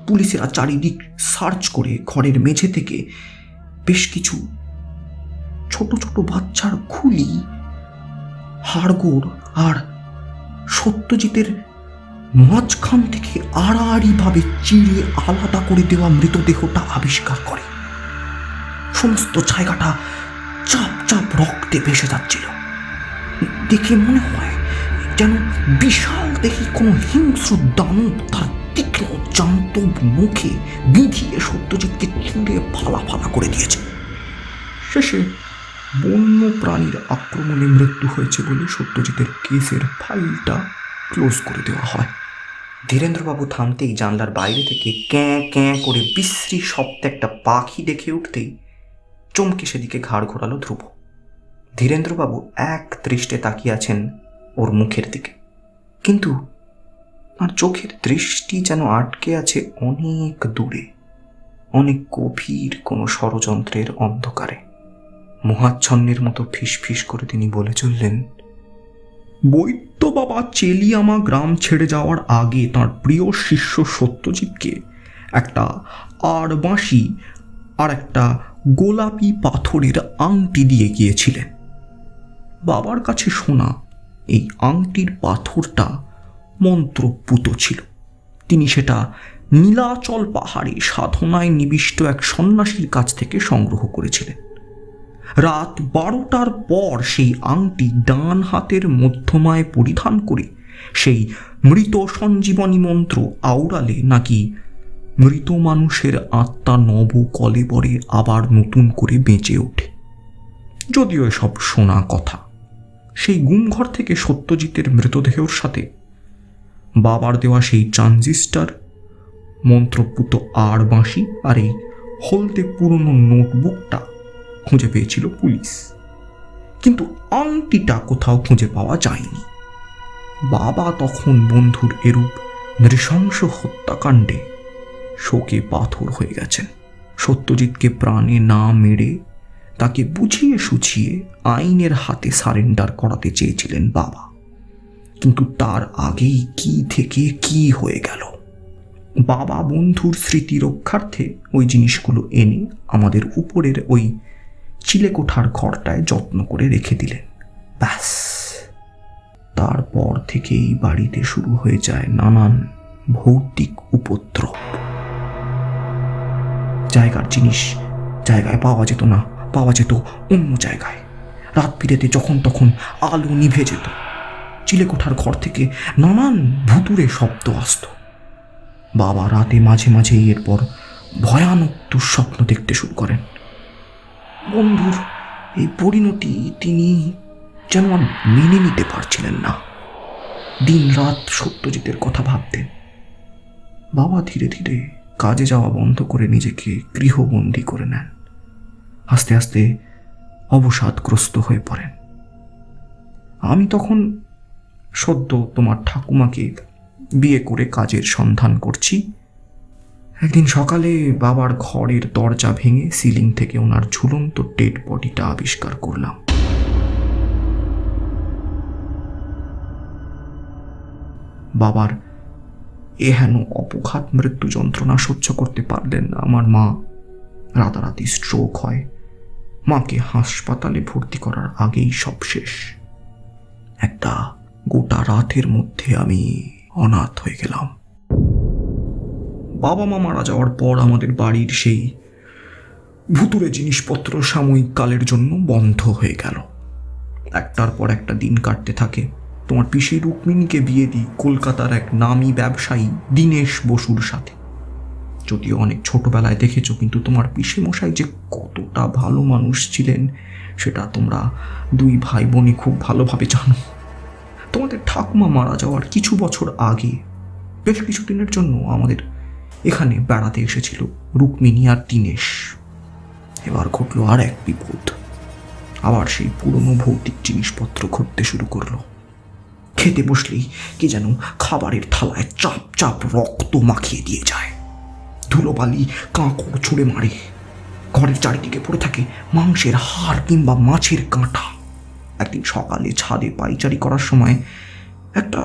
পুলিশেরা চারিদিক সার্চ করে ঘরের মেঝে থেকে বেশ কিছু ছোট ছোট বাচ্চার খুলি, হাড়গোড় আর সত্যজিতের মাঝখান থেকে আড়াআড়ি ভাবে চিড়ে আলাদা করে দেওয়া মৃতদেহটা আবিষ্কার করে। সমস্ত জায়গাটা চাপ চাপ রক্তে ভেসে যাচ্ছিল। দেখে মনে হয় যেন বিশাল দেখি কোনো হিংস্র দানব তার তীক্ষ্ণ জান্ত মুখে বিধিয়ে সত্যজিৎকে চুড়ে ফালা ফালা করে দিয়েছে। শেষে বন্য প্রাণীর আক্রমণে মৃত্যু হয়েছে বলে সত্যজিতের কেসের ফাইলটা ক্লোজ করে দেওয়া হয়। ধীরেন্দ্রবাবু থামতেই জানলার বাইরে থেকে ক্যাঁ ক্যাঁ করে বিশ্রী শব্দে একটা পাখি দেখে উঠতেই চমকে সেদিকে ঘাড় ঘোরালো ধ্রুব। ধীরেন্দ্রবাবু এক দৃষ্টে তাকিয়ে আছেন ওর মুখের দিকে, কিন্তু তার চোখের দৃষ্টি যেন আটকে আছে অনেক দূরে, অনেক গভীর কোনো ষড়যন্ত্রের অন্ধকারে। মোহাচ্ছন্নের মতো ফিসফিস করে তিনি বলে চললেন, বৈদ্য বাবা চেলিয়ামা গ্রাম ছেড়ে যাওয়ার আগে তার প্রিয় শিষ্য সত্যজিৎকে একটা আড়বাঁশি আর একটা গোলাপি পাথরের আংটি দিয়ে গিয়েছিলেন। বাবার কাছে শোনা এই আংটির পাথরটা মন্ত্রপুত ছিল। তিনি সেটা নীলাচল পাহাড়ে সাধনায় নিবিষ্ট এক সন্ন্যাসীর কাছ থেকে সংগ্রহ করেছিলেন। রাত 12টার পর সেই আংটি ডান হাতের মধ্যমায় পরিধান করে সেই মৃত সঞ্জীবনী মন্ত্র আওড়ালে নাকি মৃত মানুষের আত্মা নব কলেবরে আবার নতুন করে বেঁচে ওঠে। যদিও এসব শোনা কথা। সেই গুমঘর থেকে সত্যজিতের মৃতদেহের সাথে বাবার দেওয়া সেই ট্রানজিস্টার, মন্ত্রপুত আড়বাঁশি আর এই হলদে পুরনো নোটবুকটা খুঁজে পেয়েছিল পুলিশ। কিন্তু আংটিটা কোথাও খুঁজে পাওয়া যায়নি। বাবা তখন বন্ধুর এরূপ নৃশংস হত্যাকাণ্ডে শোকে পাথর হয়ে গেছেন। সত্যজিৎকে প্রাণে না মেরে তাকে বুঝিয়ে সুঝিয়ে আইনের হাতে সারেন্ডার করাতে চেয়েছিলেন বাবা, কিন্তু তার আগেই কি থেকে কি হয়ে গেল। বাবা বন্ধুর স্মৃতি রক্ষার্থে ওই জিনিসগুলো এনে আমাদের উপরের ওই চিলেকোঠার ঘরটায় যত্ন করে রেখে দিলেন। ব্যাস, তারপর থেকেই বাড়িতে শুরু হয়ে যায় নানান ভৌতিক উপদ্রব। জায়গার জিনিস জায়গায় পাওয়া যেত না, পাওয়া যেত অন্য জায়গায়। রাত বিরেতে যখন তখন আলো নিভে যেত। চিলেকোঠার ঘর থেকে নানান ভুতুড়ে শব্দ আসত। বাবা রাতে মাঝে মাঝে এরপর ভয়ানক দুঃস্বপ্ন দেখতে শুরু করেন। বন্ধুর এই পরিণতি তিনি যেন আর মেনে নিতে পারছিলেন না। দিন রাত সত্যজিতের কথা ভাবতেন। বাবা ধীরে ধীরে কাজে যাওয়া বন্ধ করে নিজেকে গৃহবন্দী করে নেন। আস্তে আস্তে অবসাদগ্রস্ত হয়ে পড়েন। আমি তখন সদ্য তোমার ঠাকুমাকে বিয়ে করে কাজের সন্ধান করছি। একদিন সকালে বাবার ঘরের দরজা ভেঙে সিলিং থেকে ওনার ঝুলন্ত ডেড বডিটা আবিষ্কার করলাম। বাবার এহেন অপঘাত মৃত্যু যন্ত্রণা সহ্য করতে পারলেন না আমার মা। রাতারাতি স্ট্রোক হয়। মাকে হাসপাতালে ভর্তি করার আগেই সব শেষ। একটা গোটা রাতের মধ্যে আমি অনাথ হয়ে গেলাম। বাবা মা মারা যাওয়ার পর আমাদের বাড়ির সেই ভুতুরে জিনিসপত্র সাময়িক কালের জন্য বন্ধ হয়ে গেল। একটার পর একটা দিন কাটতে থাকে। তোমার পিসি রুক্মিণীকে বিয়ে দিই কলকাতার এক নামী ব্যবসায়ী দীনেশ বসুর সাথে। যদিও অনেক ছোটবেলায় দেখেছো, কিন্তু তোমার পিসি মশাই যে কতটা ভালো মানুষ ছিলেন সেটা তোমরা দুই ভাই বোনই খুব ভালোভাবে জানো। তোমাদের ঠাকুমা মারা যাওয়ার কিছু বছর আগে বেশ কিছুদিনের জন্য আমাদের এখানে বেড়াতে এসেছিল রুক্মিণী আর দীনেশ। এবার ঘটলো আর এক বিপদ। আবার সেই পুরনো ভৌতিক জিনিসপত্র ঘটতে শুরু করলো। খেতে বসলেই কি যেন খাবারের থালায় চাপ চাপ রক্ত মাখিয়ে দিয়ে যায়। ধুলোবালি কাঁকড় ছুঁড়ে মারে। ঘরের চারিদিকে পড়ে থাকে মাংসের হাড় কিংবা মাছের কাঁটা। একদিন সকালে ছাদে পাইচারি করার সময় একটা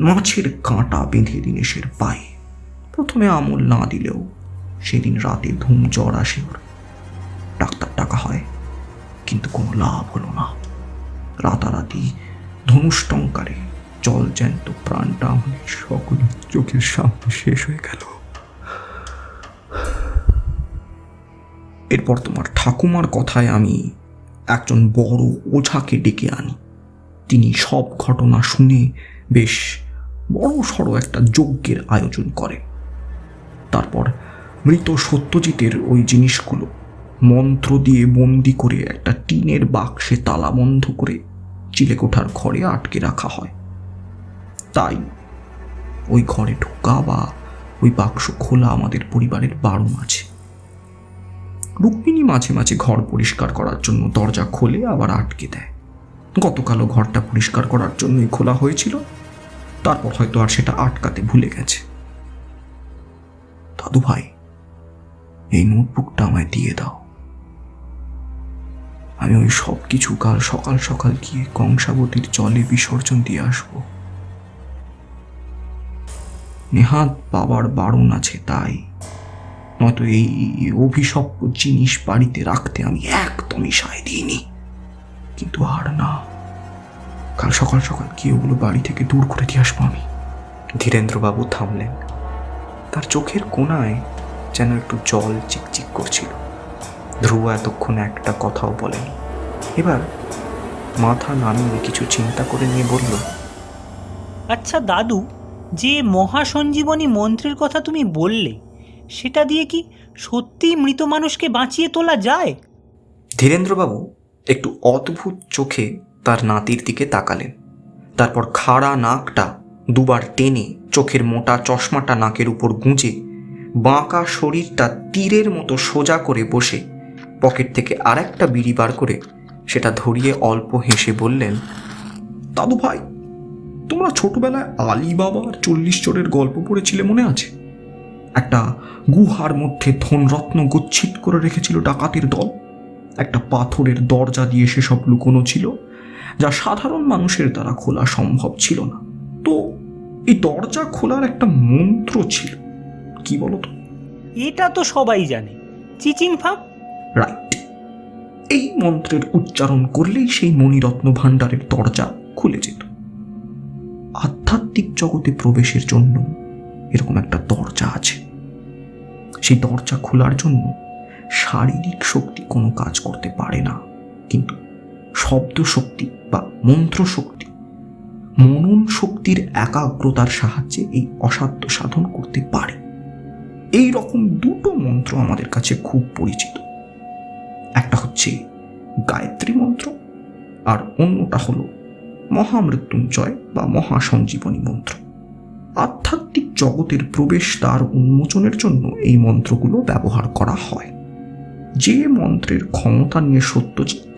মাছের কাঁটা বেঁধে দীনেশের পায়ে। প্রথমে আমল না দিলেও সেদিন রাতে ধুম জ্বর আসে ওর। ডাক্তার ডাকা হয়, কিন্তু কোনো লাভ হলো না। রাতারাতি ধনুষ্টঙ্কারে জল জ্যান্ত প্রাণটা আমাদের সকলের চোখের সামনে শেষ হয়ে গেল। এরপর তোমার ঠাকুমার কথায় আমি একজন বড় ওঝাকে ডেকে আনি। তিনি সব ঘটনা শুনে বেশ বড় সড়ো একটা যজ্ঞের আয়োজন করেন। তারপর মৃত সত্যজিতের ওই জিনিসগুলো মন্ত্র দিয়ে বন্দি করে একটা টিনের বাক্সে তালাবন্ধ করে চিলেকোঠার ঘরে আটকে রাখা হয়। তাই ওই ঘরে ঢোকা বা ওই বাক্স খোলা আমাদের পরিবারের বারণ আছে। রুক্মিণী মাঝে মাঝে ঘর পরিষ্কার করার জন্য দরজা খোলে আবার আটকে দেয়। গতকালও ঘরটা পরিষ্কার করার জন্যই খোলা হয়েছিল, তারপর হয়তো আর সেটা আটকাতে ভুলে গেছে। দাদু ভাই, এই নোটবুকটা আমায় দিয়ে দাও। আমি ওই সব কিছু কাল সকাল সকাল গিয়ে কংসাবতীর জলে বিসর্জন দিয়ে আসব। নেহাত বাবার বারণ আছে তাই, নয়তো এই অভিশপ্ত জিনিস বাড়িতে রাখতে আমি একদমই সায় দিইনি। কিন্তু আর না, কাল সকাল সকাল গিয়ে ওগুলো বাড়ি থেকে দূর করে দিয়ে আসবো আমি। ধীরেন্দ্রবাবু থামলেন। তার চোখের কোণায় যেন একটু জল চিকচিক করছিল। ধ্রুব এতক্ষণ একটা কথাও বলেনি। এবার মাথা নামিয়ে কিছু চিন্তা করে নিয়ে বলল, আচ্ছা দাদু, যে মহাসঞ্জীবনী মন্ত্রের কথা তুমি বললে, সেটা দিয়ে কি সত্যিই মৃত মানুষকে বাঁচিয়ে তোলা যায়? ধীরেন্দ্রবাবু একটু অদ্ভুত চোখে তার নাতির দিকে তাকালেন। তারপর খাড়া নাকটা দুবার টেনে চোখের মোটা চশমাটা নাকের উপর গুঁজে বাঁকা শরীরটা তীরের মতো সোজা করে বসে পকেট থেকে আরেকটা বিড়ি বার করে সেটা ধরিয়ে অল্প হেসে বললেন, দাদু ভাই, তোমরা ছোটবেলায় আলিবাবার 40 চোরের গল্প পড়েছিলে মনে আছে? একটা গুহার মধ্যে ধনরত্ন গচ্ছিত করে রেখেছিল ডাকাতের দল। একটা পাথরের দরজা দিয়ে সেসব লুকোনো ছিল, যা সাধারণ মানুষের দ্বারা খোলা সম্ভব ছিল না। তো এই দরজা খোলার একটা মন্ত্র ছিল, কি বলতো? এটা তো সবাই জানে, চিচিং ফাঁক। রাইট। এই মন্ত্রের উচ্চারণ করলেই সেই মণিরত্ন ভাণ্ডারের দরজা খুলে যেত। আধ্যাত্মিক জগতে প্রবেশের জন্য এরকম একটা দরজা আছে। সেই দরজা খোলার জন্য শারীরিক শক্তি কোনো কাজ করতে পারে না, কিন্তু শব্দ শক্তি বা মন্ত্র শক্তি, মনন শক্তির একাগ্রতার সাহায্যে এই অসাধ্য সাধন করতে পারে। এই রকম দুটো মন্ত্র আমাদের কাছে খুব পরিচিত। একটা হচ্ছে গায়ত্রী মন্ত্র, আর অন্যটা হলো মহামৃত্যুঞ্জয় বা মহাসঞ্জীবনী মন্ত্র। আধ্যাত্মিক জগতের প্রবেশ দ্বার উন্মোচনের জন্য এই মন্ত্রগুলো ব্যবহার করা হয়। যে মন্ত্রের ক্ষমতা নিয়ে সত্যজিৎ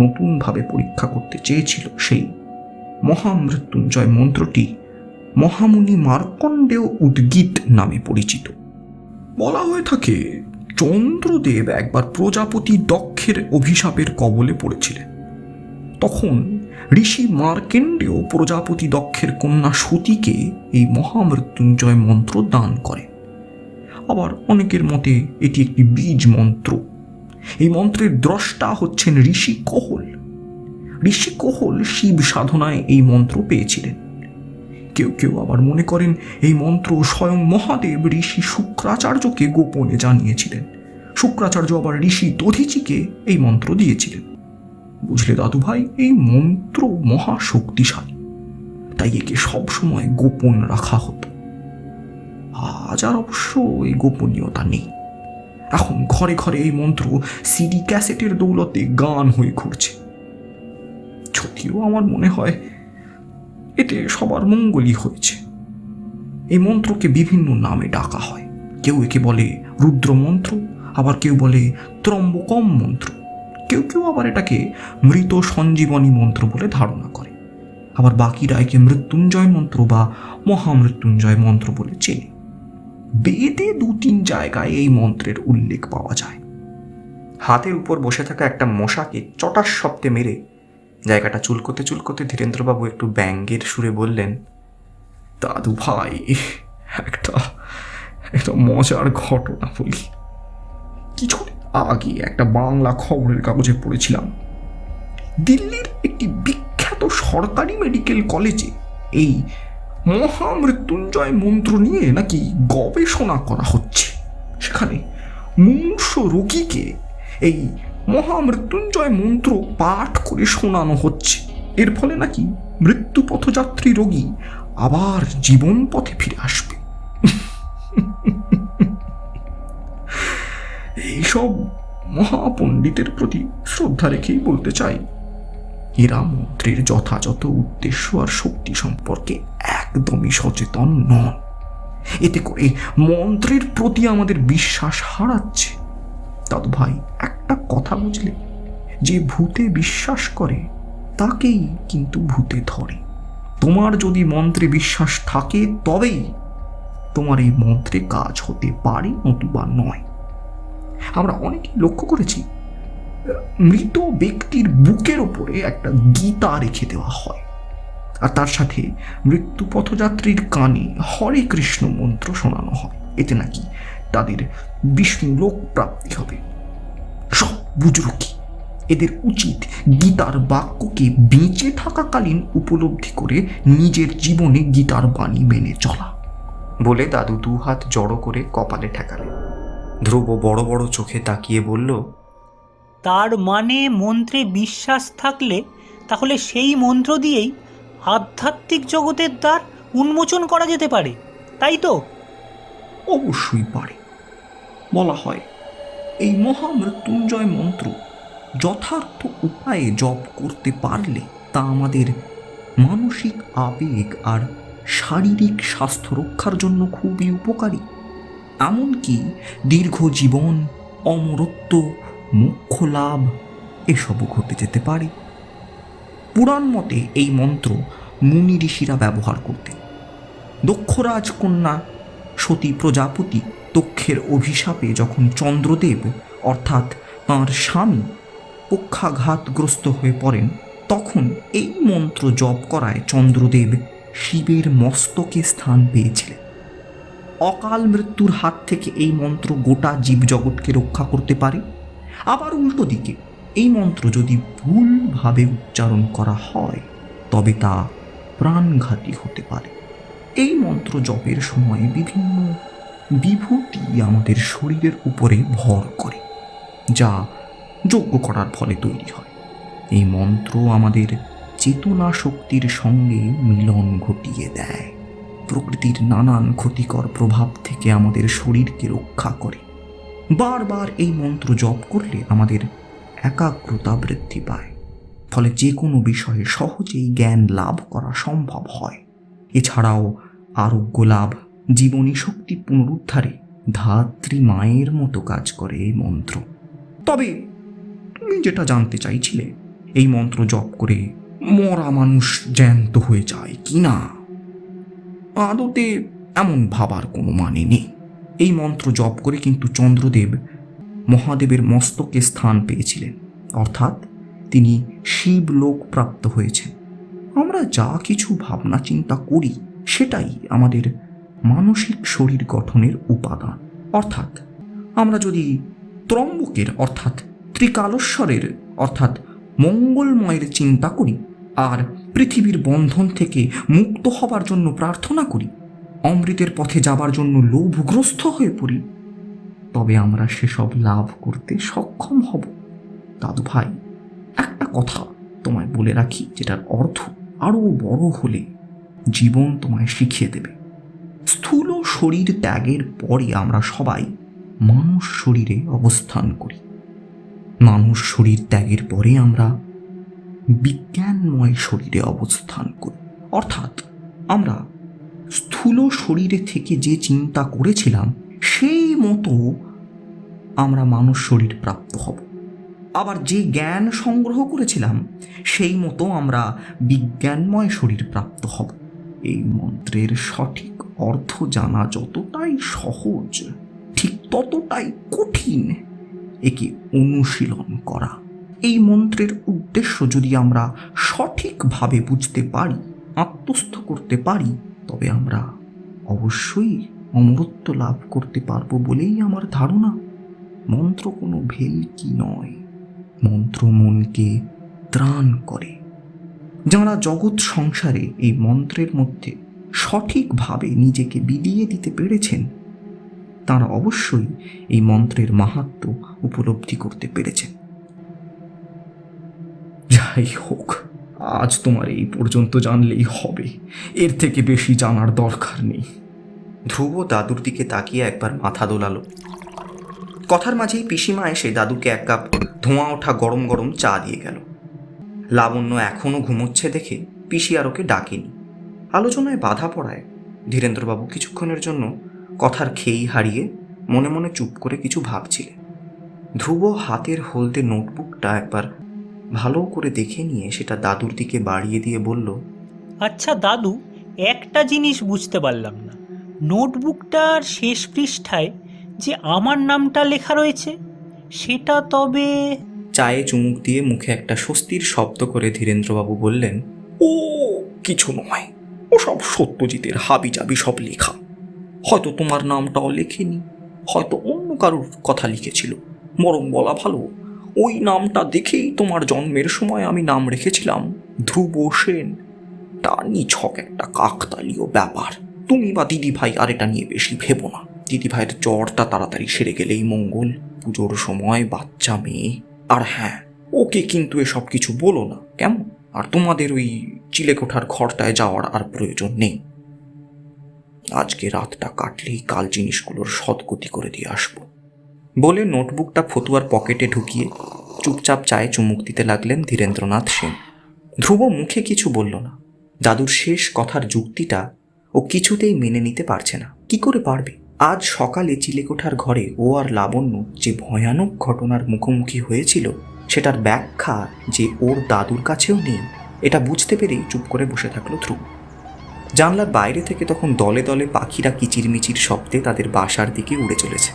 নতুনভাবে পরীক্ষা করতে চেয়েছিল, সেই মহামৃত্যুঞ্জয় মন্ত্রটি মহামুনি মার্কণ্ডেয় উদ্গীত নামে পরিচিত। বলা হয়ে থাকে চন্দ্রদেব একবার প্রজাপতি দক্ষের অভিশাপের কবলে পড়েছিলেন। তখন ঋষি মার্কেন্ডেয় প্রজাপতি দক্ষের কন্যা সতীকে এই মহামৃত্যুঞ্জয় মন্ত্র দান করে। আবার অনেকের মতে এটি একটি বীজ মন্ত্র। এই মন্ত্রের দ্রষ্টা হচ্ছেন ঋষি কোহল। ঋষি কোহল শিব সাধনায় এই মন্ত্র পেয়েছিলেন। কেউ কেউ আবার মনে করেন এই মন্ত্র স্বয়ং মহাদেব ঋষি শুক্রাচার্যকে গোপনে জানিয়েছিলেন। শুক্রাচার্য আবার ঋষি দধিচিকে এই মন্ত্র দিয়েছিলেন। বুঝলে দাদু ভাই, এই মন্ত্র মহা শক্তিশালী, তাই একে সবসময় গোপন রাখা হতো। আজ আর অবশ্য এই গোপনীয়তা নেই। এখন ঘরে ঘরে এই মন্ত্র সিডি ক্যাসেটের দৌলতে গান হয়ে ঘুরছে। যদিও আমার মনে হয় এতে সবার মঙ্গলই হয়েছে। এই মন্ত্রকে বিভিন্ন নামে ডাকা হয়। কেউ একে বলে রুদ্র মন্ত্র, আবার কেউ বলে ত্রম্বকম মন্ত্র, কেউ কেউ আবার এটাকে মৃত সঞ্জীবনী মন্ত্র বলে ধারণা করে। আবার বাকিরা একে মৃত্যুঞ্জয় মন্ত্র বা মহামৃত্যুঞ্জয় মন্ত্র বলে চেনে। বেদে 2-3 জায়গায় এই মন্ত্রের উল্লেখ পাওয়া যায়। হাতের উপর বসে থাকা একটা মশাকে চটাস শব্দে মেরে জায়গাটা চুলকোতে চুলকোতে ধীরেন্দ্রবাবু একটু ব্যঙ্গের সুরে বললেন, দাদু ভাই, একটা মজার ঘটনা বলি। কিছুদিন আগে একটা বাংলা খবরের কাগজে পড়েছিলাম, দিল্লির একটি বিখ্যাত সরকারি মেডিকেল কলেজে এই মহামৃত্যুঞ্জয় মন্ত্র নিয়ে নাকি গবেষণা করা হচ্ছে। সেখানে মুমূর্ষ রোগীকে এই মহামৃত্যুঞ্জয় মন্ত্র পাঠ করে শোনানো হচ্ছে। এর ফলে নাকি মৃত্যুপথযাত্রী রোগী আবার জীবন পথে ফিরে আসবে। এইসব মহাপণ্ডিতের প্রতি শ্রদ্ধা রেখেই বলতে চাই, এরা মন্ত্রের যথাযথ উদ্দেশ্য আর শক্তি সম্পর্কে একদমই সচেতন নন। এতে করে মন্ত্রের প্রতি আমাদের বিশ্বাস হারাচ্ছে। দাদু ভাই, একটা কথা বুঝলে, যে ভূতে বিশ্বাস করে তাকেই কিন্তু ভূতে ধরে। তোমার যদি মন্ত্রে বিশ্বাস থাকে তবেই তোমার এই মন্ত্রে কাজ হতে পারে, নতুবা নয়। আমরা অনেকেই লক্ষ্য করেছি, মৃত ব্যক্তির বুকের ওপরে একটা গীতা রেখে দেওয়া হয়, আর তার সাথে মৃত্যু পথযাত্রীর কানে হরে কৃষ্ণ মন্ত্র শোনানো হয়। এতে নাকি তাদের বিষ্ণু লোক প্রাপ্তি হবে। সব বুজরুকি। এদের উচিত গীতার বাক্যকে বেঁচে থাকাকালীন উপলব্ধি করে নিজের জীবনে গীতার বাণী মেনে চলা। বলে দাদু 2 হাত জড়ো করে কপালে ঠেকালেন। ধ্রুব বড় বড় চোখে তাকিয়ে বলল, তার মানে মন্ত্রে বিশ্বাস থাকলে তাহলে সেই মন্ত্র দিয়েই আধ্যাত্মিক জগতের দ্বার উন্মোচন করা যেতে পারে, তাই তো? অবশ্যই পারে। বলা হয় এই মহামৃত্যুঞ্জয় মন্ত্র যথার্থ উপায়ে জপ করতে পারলে তা আমাদের মানসিক আবেগ আর শারীরিক স্বাস্থ্য রক্ষার জন্য খুবই উপকারী। এমনকি দীর্ঘ জীবন, অমরত্ব, মোক্ষ লাভ এসবও ঘটে যেতে পারে। পুরাণ মতে এই মন্ত্র মুনি ঋষিরা ব্যবহার করতেন। দক্ষরাজ কন্যা সতী প্রজাপতি দক্ষের অভিশাপে যখন চন্দ্রদেব অর্থাৎ তাঁর স্বামী পক্ষাঘাতগ্রস্ত হয়ে পড়েন, তখন এই মন্ত্র জপ করায় চন্দ্রদেব শিবের মস্তকে স্থান পেয়েছিলেন। অকাল মৃত্যুর হাত থেকে এই মন্ত্র গোটা জীবজগৎকে রক্ষা করতে পারে। আবার উল্টো দিকে এই মন্ত্র যদি ভুলভাবে উচ্চারণ করা হয় তবে তা প্রাণঘাতী হতে পারে। এই মন্ত্র জপের সময় বিভিন্ন বিভূতি আমাদের শরীরের উপরে ভর করে, যা যজ্ঞ করার ফলে তৈরি হয়। এই মন্ত্র আমাদের চেতনা শক্তির সঙ্গে মিলন ঘটিয়ে দেয়, প্রকৃতির নানান ক্ষতিকর প্রভাব থেকে আমাদের শরীরকে রক্ষা করে। বারবার এই মন্ত্র জপ করলে আমাদের একাগ্রতা বৃদ্ধি পায়, ফলে যে কোনো বিষয়ে সহজেই জ্ঞান লাভ করা সম্ভব হয়। এছাড়াও আরোগ্য লাভ, জীবনী শক্তি পুনরুদ্ধারে ধাত্রী মায়ের মতো কাজ করে এই মন্ত্র। তবে তুমি যেটা জানতে চাইছিলে, এই মন্ত্র জপ করে মরা মানুষ জ্যান্ত হয়ে যায় কি না, আদতে এমন ভাবার কোনো মানে নেই। এই মন্ত্র জপ করে কিন্তু চন্দ্রদেব মহাদেবের মস্তকে স্থান পেয়েছিলেন, অর্থাৎ তিনি শিবলোক প্রাপ্ত হয়েছেন। আমরা যা কিছু ভাবনা চিন্তা করি সেটাই আমাদের মানসিক শরীর গঠনের উপাদান। অর্থাৎ আমরা যদি ত্রম্বকের অর্থাৎ ত্রিকালেশ্বরের অর্থাৎ মঙ্গলময়ের চিন্তা করি আর পৃথিবীর বন্ধন থেকে মুক্ত হবার জন্য প্রার্থনা করি, অমৃতের পথে যাবার জন্য লোভগ্রস্ত হয়ে পড়ি, তবে আমরা সেসব লাভ করতে সক্ষম হব। দাদু ভাই, একটা কথা তোমায় বলে রাখি, যেটার অর্থ আরও বড় হলে জীবন তোমায় শিখিয়ে দেবে। স্থূল শরীর ত্যাগের পরে আমরা সবাই মানুষ শরীরে অবস্থান করি। মানুষ শরীর ত্যাগের পরে আমরা বিজ্ঞানময় শরীরে অবস্থান করি। অর্থাৎ আমরা স্থূল শরীরে থেকে যে চিন্তা করেছিলাম সেই মতো আমরা মানুষ শরীর প্রাপ্ত হব। আবার যে জ্ঞান সংগ্রহ করেছিলাম সেই মতো আমরা বিজ্ঞানময় শরীর প্রাপ্ত হব। এই মন্ত্রের সঠিক অর্থ জানা যতটাই সহজ, ঠিক ততটাই কঠিন একে অনুশীলন করা। এই মন্ত্রের উদ্দেশ্য যদি আমরা সঠিকভাবে বুঝতে পারি, আত্মস্থ করতে পারি, তবে আমরা অবশ্যই অমরত্ব লাভ করতে পারবো বলেই আমার ধারণা। মন্ত্র কোনো ভেলকি নয়, মন্ত্র মনকে ত্রাণ করে। যাঁরা জগৎ সংসারে এই মন্ত্রের মধ্যে সঠিকভাবে নিজেকে বিলিয়ে দিতে পেরেছেন, তাঁরা অবশ্যই এই মন্ত্রের মাহাত্ম্য উপলব্ধি করতে পেরেছেন। যাই হোক, আজ তোমার এই পর্যন্ত জানলেই হবে, এর থেকে বেশি জানার দরকার নেই। ধ্রুব দাদুর দিকে তাকিয়ে একবার মাথা দোলালো। কথার মাঝেই পিসিমা এসে দাদুকে এক কাপ ধোঁয়া ওঠা গরম গরম চা দিয়ে গেল। লাবণ্য এখনও ঘুমোচ্ছে দেখে পিসি আর ওকে ডাকেনি। আলোচনায় বাধা পড়ায় ধীরেন্দ্রবাবু কিছুক্ষণের জন্য কথার খেই হারিয়ে মনে মনে চুপ করে কিছু ভাবছিলেন। ধ্রুব হাতের হলদে নোটবুকটা একবার ভালো করে দেখে নিয়ে সেটা দাদুর দিকে বাড়িয়ে দিয়ে বলল, আচ্ছা দাদু, একটা জিনিস বুঝতে পারলাম না, নোটবুকটার শেষ পৃষ্ঠায় যে আমার নামটা লেখা রয়েছে সেটা তবে? চায়ে চুমুক দিয়ে মুখে একটা স্বস্তির শব্দ করে ধীরেন্দ্রবাবু বললেন, ও কিছু নয়, ওসব সত্যজিতের হাবিজাবি সব লেখা। হয়তো তোমার নামটাও লেখেনি, হয়তো অন্য কারোর কথা লিখেছিল। বরং বলা ভালো, ওই নামটা দেখেই তোমার জন্মের সময় আমি নাম রেখেছিলাম ধ্রুব সেন। তা নিছক একটা কাকতালীয় ব্যাপার। তুমি বা দিদিভাই আর এটা নিয়ে বেশি ভেবো না। দিদিভাইয়ের জ্বরটা তাড়াতাড়ি সেরে গেলেই মঙ্গল। পুজোর সময় বাচ্চা মেয়ে। আর হ্যাঁ, ওকে কিন্তু এসব কিছু বলো না, কেমন? আর তোমাদের ওই চিলেকোঠার ঘরটায় যাওয়ার আর প্রয়োজন নেই। আজকে রাতটা কাটলেই কাল জিনিসগুলোর সদ্গতি করে দিয়ে আসবো। বলে নোটবুকটা ফতুয়ার পকেটে ঢুকিয়ে চুপচাপ চায়ে চুমুক দিতে লাগলেন ধীরেন্দ্রনাথ সেন। ধ্রুব মুখে কিছু বলল না। দাদুর শেষ কথার যুক্তিটা ও কিছুতেই মেনে নিতে পারছে না। কি করে পারবে? আজ সকালে চিলেকোঠার ঘরে ও আর লাবণ্য যে ভয়ানক ঘটনার মুখোমুখি হয়েছিল, সেটার ব্যাখ্যা যে ওর দাদুর কাছেও নেই, এটা বুঝতে পেরেই চুপ করে বসে থাকলো ধ্রুব। জানলার বাইরে থেকে তখন দলে দলে পাখিরা কিচিরমিচির শব্দে তাদের বাসার দিকে উড়ে চলেছে।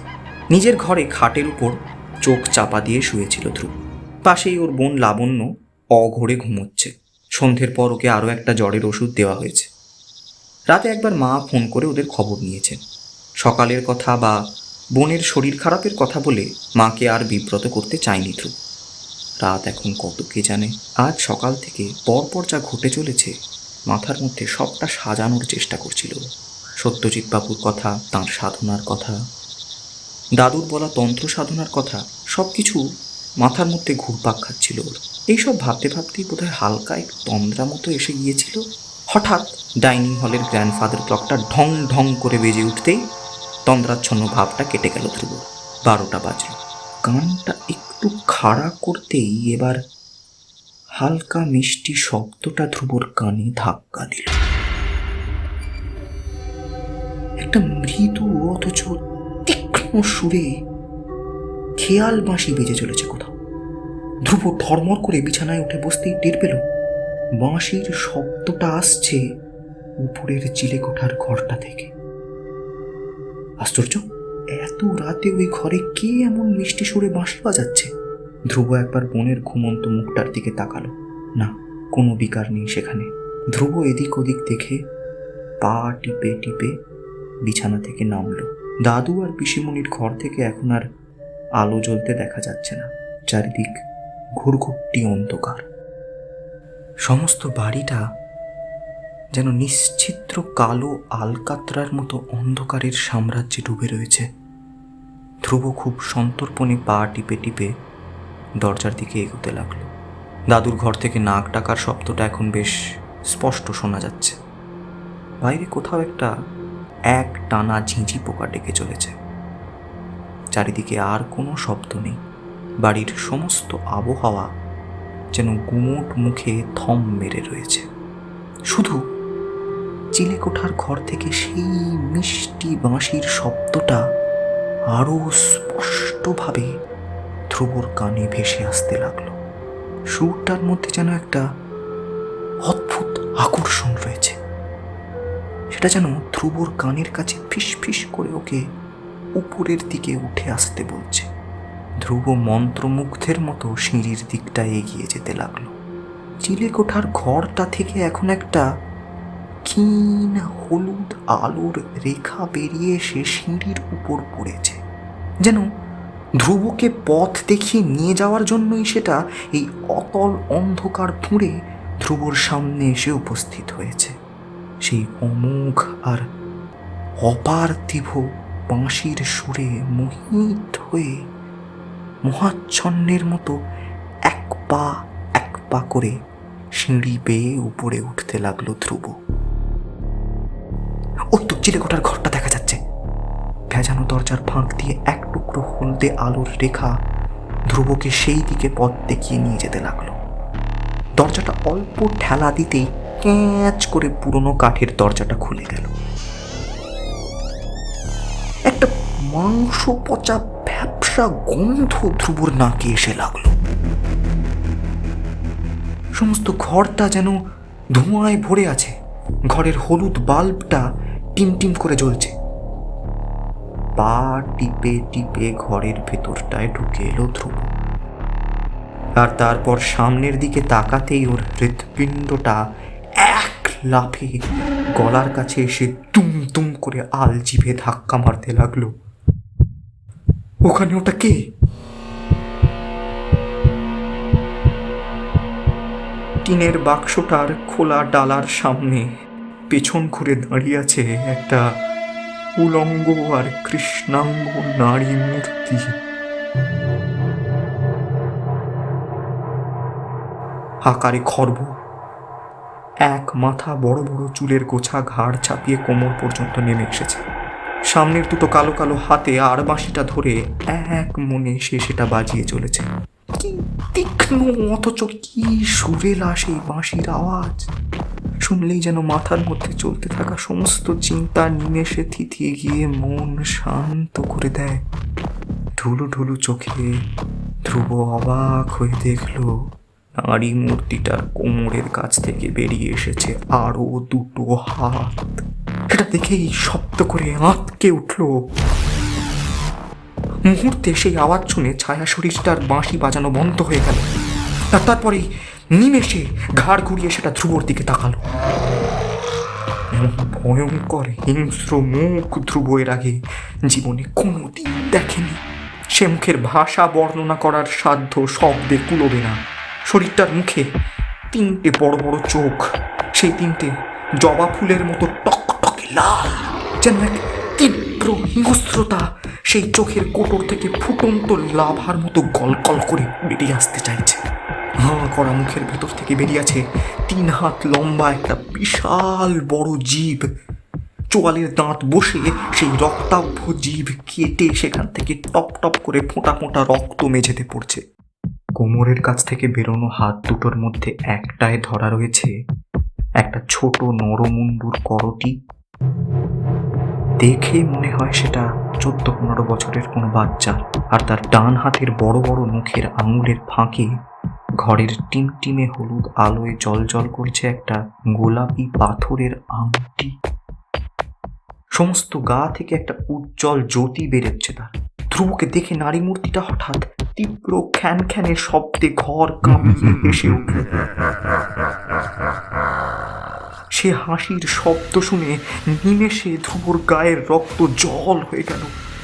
নিজের ঘরে খাটের উপর চোখ চাপা দিয়ে শুয়েছিল ধ্রুব। পাশেই ওর বোন লাবণ্য অঘোরে ঘুমোচ্ছে। সন্ধ্যের পর ওকে আরও একটা জ্বরের ওষুধ দেওয়া হয়েছে। রাতে একবার মা ফোন করে ওদের খবর নিয়েছেন। সকালের কথা বা বোনের শরীর খারাপের কথা বলে মাকে আর বিব্রত করতে চায়নি ধ্রুব। রাত এখন কত কে জানে। আজ সকাল থেকে পরপর যা ঘটে চলেছে মাথার মধ্যে সবটা সাজানোর চেষ্টা করছিল। সত্যজিৎ বাবুর কথা, তাঁর সাধনার কথা, দাদুর বলা তন্ত্র সাধনার কথা, সব কিছু মাথার মধ্যে ঘুরপাক খাচ্ছিল ওর। এইসব ভাবতে ভাবতেই বোধহয় হালকা এক তন্দ্রা মতো এসে গিয়েছিল। হঠাৎ ডাইনিং হলের গ্র্যান্ডফাদার ক্লকটা ঢং ঢং করে বেজে উঠতেই তন্দ্রাচ্ছন্ন ভাবটা কেটে গেল ধ্রুব। 12টা বাজল। কানটা একটু খাড়া করতেই এবার হালকা মিষ্টি শব্দটা ধ্রুবর কানে ধাক্কা দিল। একটা মৃদু অথচ তীক্ষ্ণ সুরে খেয়াল বাঁশি বেজে চলেছে কোথাও। ধ্রুব ধর্মর করে বিছানায় উঠে বসতেই টের পেল বাঁশির শব্দটা আসছে উপরের চিলেকোঠার ঘরটা থেকে। আশ্চর্য, এত রাতে ওই ঘরে কে এমন মিষ্টি সুরে বাঁশি বাজাচ্ছে? ধ্রুব একবার বোনের ঘুমন্ত মুখটার দিকে তাকালো। না, কোনো বিকার নেই সেখানে। ধ্রুব এদিক ওদিক দেখে পা টিপে টিপে বিছানা থেকে নামলো। দাদু আর পিসিমণির ঘর থেকে এখন আর আলো জ্বলতে দেখা যাচ্ছে না। চারিদিক ঘুরঘুরটি অন্ধকার। সমস্ত বাড়িটা যেন নিশ্চিত্র কালো আলকাতরার মতো অন্ধকারের সাম্রাজ্যে ডুবে রয়েছে। ধ্রুব খুব সন্তর্পণে পা টিপে টিপে দরজার দিকে এগোতে লাগলো। দাদুর ঘর থেকে নাক ডাকার শব্দটা এখন বেশ স্পষ্ট শোনা যাচ্ছে। বাইরে কোথাও একটা এক টানা ঝিঁঝি পোকা ডেকে চলেছে। চারিদিকে আর কোনো শব্দ নেই। বাড়ির সমস্ত আবহাওয়া যেন গুমোট মুখে থম মেরে রয়েছে। শুধু চিলেকোঠার ঘর থেকে সেই মিষ্টি বাঁশির শব্দটা আরও স্পষ্টভাবে ধ্রুবর কানে ভেসে আসতে লাগলো। সুরটার মধ্যে যেন একটা অদ্ভুত আকর্ষণ রয়েছে। সেটা যেন ধ্রুবর কানের কাছে ফিস ফিস করে ওকে উপরের দিকে উঠে আসতে বলছে। ধ্রুব মন্ত্রমুগ্ধের মতো সিঁড়ির দিকটা এগিয়ে যেতে লাগলো। চিলেকোঠার ঘরটা থেকে এখন একটা ক্ষীণ হলুদ আলোর রেখা বেরিয়ে এসে সিঁড়ির উপর পড়েছে। যেন ধ্রুবকে পথ দেখিয়ে নিয়ে যাওয়ার জন্যই সেটা এই অতল অন্ধকার ফুঁড়ে ধ্রুবর সামনে এসে উপস্থিত হয়েছে। সেই অমোঘ আর অপার্থিব বাঁশির সুরে মোহিত হয়ে মহাচ্ছন্নের মতো এক পা করে সিঁড়ি বেয়ে উপরে উঠতে লাগলো ধ্রুব। ওই তো চিলেকোঠার ঘরটা দেখা যাচ্ছে। ভেজানো দরজার ফাঁক দিয়ে এক টুকরো হলদে আলোর রেখা ধ্রুবকে সেই দিকে পথ দেখিয়ে নিয়ে যেতে লাগলো। দরজাটা অল্প ঠেলা দিতেই ক্যাঁচ করে পুরনো কাঠের দরজাটা খুলে গেল। একটা মাংস পচা ভ্যাপসা গন্ধ ধ্রুবর নাকে এসে লাগলো। সমস্ত ঘরটা যেন ধোঁয়ায় ভরে আছে। ঘরের হলুদ বাল্বটা টিমটিম করে জ্বলছে। পা টিপে টিপে ঘরের ভেতরটায় ঢুকে এলো ধ্রুব। আর তারপর সামনের দিকে তাকাতেই ওর হৃৎপিণ্ডটা এক লাফে গলার কাছে এসে তুম তুম করে আলজিভে ধাক্কা মারতে লাগলো। ওখানে ওটা কে? টিনের বাক্সটার খোলা ডালার সামনে পেছন ঘুরে দাঁড়িয়ে আছে একটা উলঙ্গ আর কৃষ্ণাঙ্গ নারী মূর্তি। আকারে খর্ব, এক মাথা বড় বড় চুলের গোছা ঘাড় চাপিয়ে কোমর পর্যন্ত নেমে এসেছে। সামনের দুটো কালো কালো হাতে আর বাঁশিটা ধরে এক মনে সে সেটা বাজিয়ে চলেছে। কি তীক্ষ্ণ অথচ কি সুরেলা সেই বাঁশির আওয়াজ! শুনলেই যেন মাথার মধ্যে চলতে থাকা সমস্ত চিন্তা নিমেষে থিতিয়ে গিয়ে মন শান্ত করে দেয়। ঢুলু ঢুলু চোখে ধ্রুব অবাক হয়ে দেখল নারী মূর্তিটার কোমরের কাছ থেকে বেরিয়ে এসেছে আরো দুটো হাত। সেটা দেখেই শব্দ করে আঁতকে উঠল। মুহূর্তে সেই আওয়াজ শুনে ছায়া শরীরটার বাঁশি বাজানো বন্ধ হয়ে গেল। আর তারপরেই নিমেষে ঘাড় ঘুরিয়ে সেটা ধ্রুবর দিকে তাকালো। এমন ভয়ঙ্কর হিংস্র মুখ ধ্রুব এর আগে জীবনে কোনোদিন দেখেনি। সে মুখের ভাষা বর্ণনা করার সাধ্য শব্দে কুলোবে না। শরীরটার মুখে 3টে বড় বড় চোখ, সেই 3টে জবা ফুলের মতো টকটকে লাল, যেন এক তীব্র হিংস্রতা সেই চোখের কোটর থেকে ফুটন্ত লাভার মতো গলগল করে বেরিয়ে আসতে চাইছে। হাঁ করা মুখের ভেতর থেকে বেরিয়ে আছে 3 হাত লম্বা একটা বিশাল বড় জিভ। চোয়ালের দাঁত বসে সেই রক্তাভ জিভ কেটে সেখান থেকে টপ টপ করে ফোঁটা ফোঁটা রক্ত মেঝেতে পড়ছে। কোমরের কাছ থেকে বেরোনো হাত দুটোর মধ্যে একটায় ধরা রয়েছে একটা ছোট নরমুন্ডুর করটি। দেখে মনে হয় সেটা 14-15 বছরের কোনো বাচ্চা। আর তার ডান হাতের বড় বড় নখের আঙুলের ফাঁকে ঘরের টিমটিমে হলুদ আলোয় জলজল করছে একটা গোলাপি পাথরের আংটি। সমস্ত গা থেকে একটা উজ্জ্বল জ্যোতি বেরোচ্ছে তার। ধ্রুবকে দেখে নারী মূর্তিটা হঠাৎ তীব্র খ্যান খ্যানের শব্দে ঘর কাঁপিয়ে হেসে উঠল। সে হাসির শব্দ শুনে নিমেষে ধ্রুবর গায়ের রক্ত জল হয়ে গেল।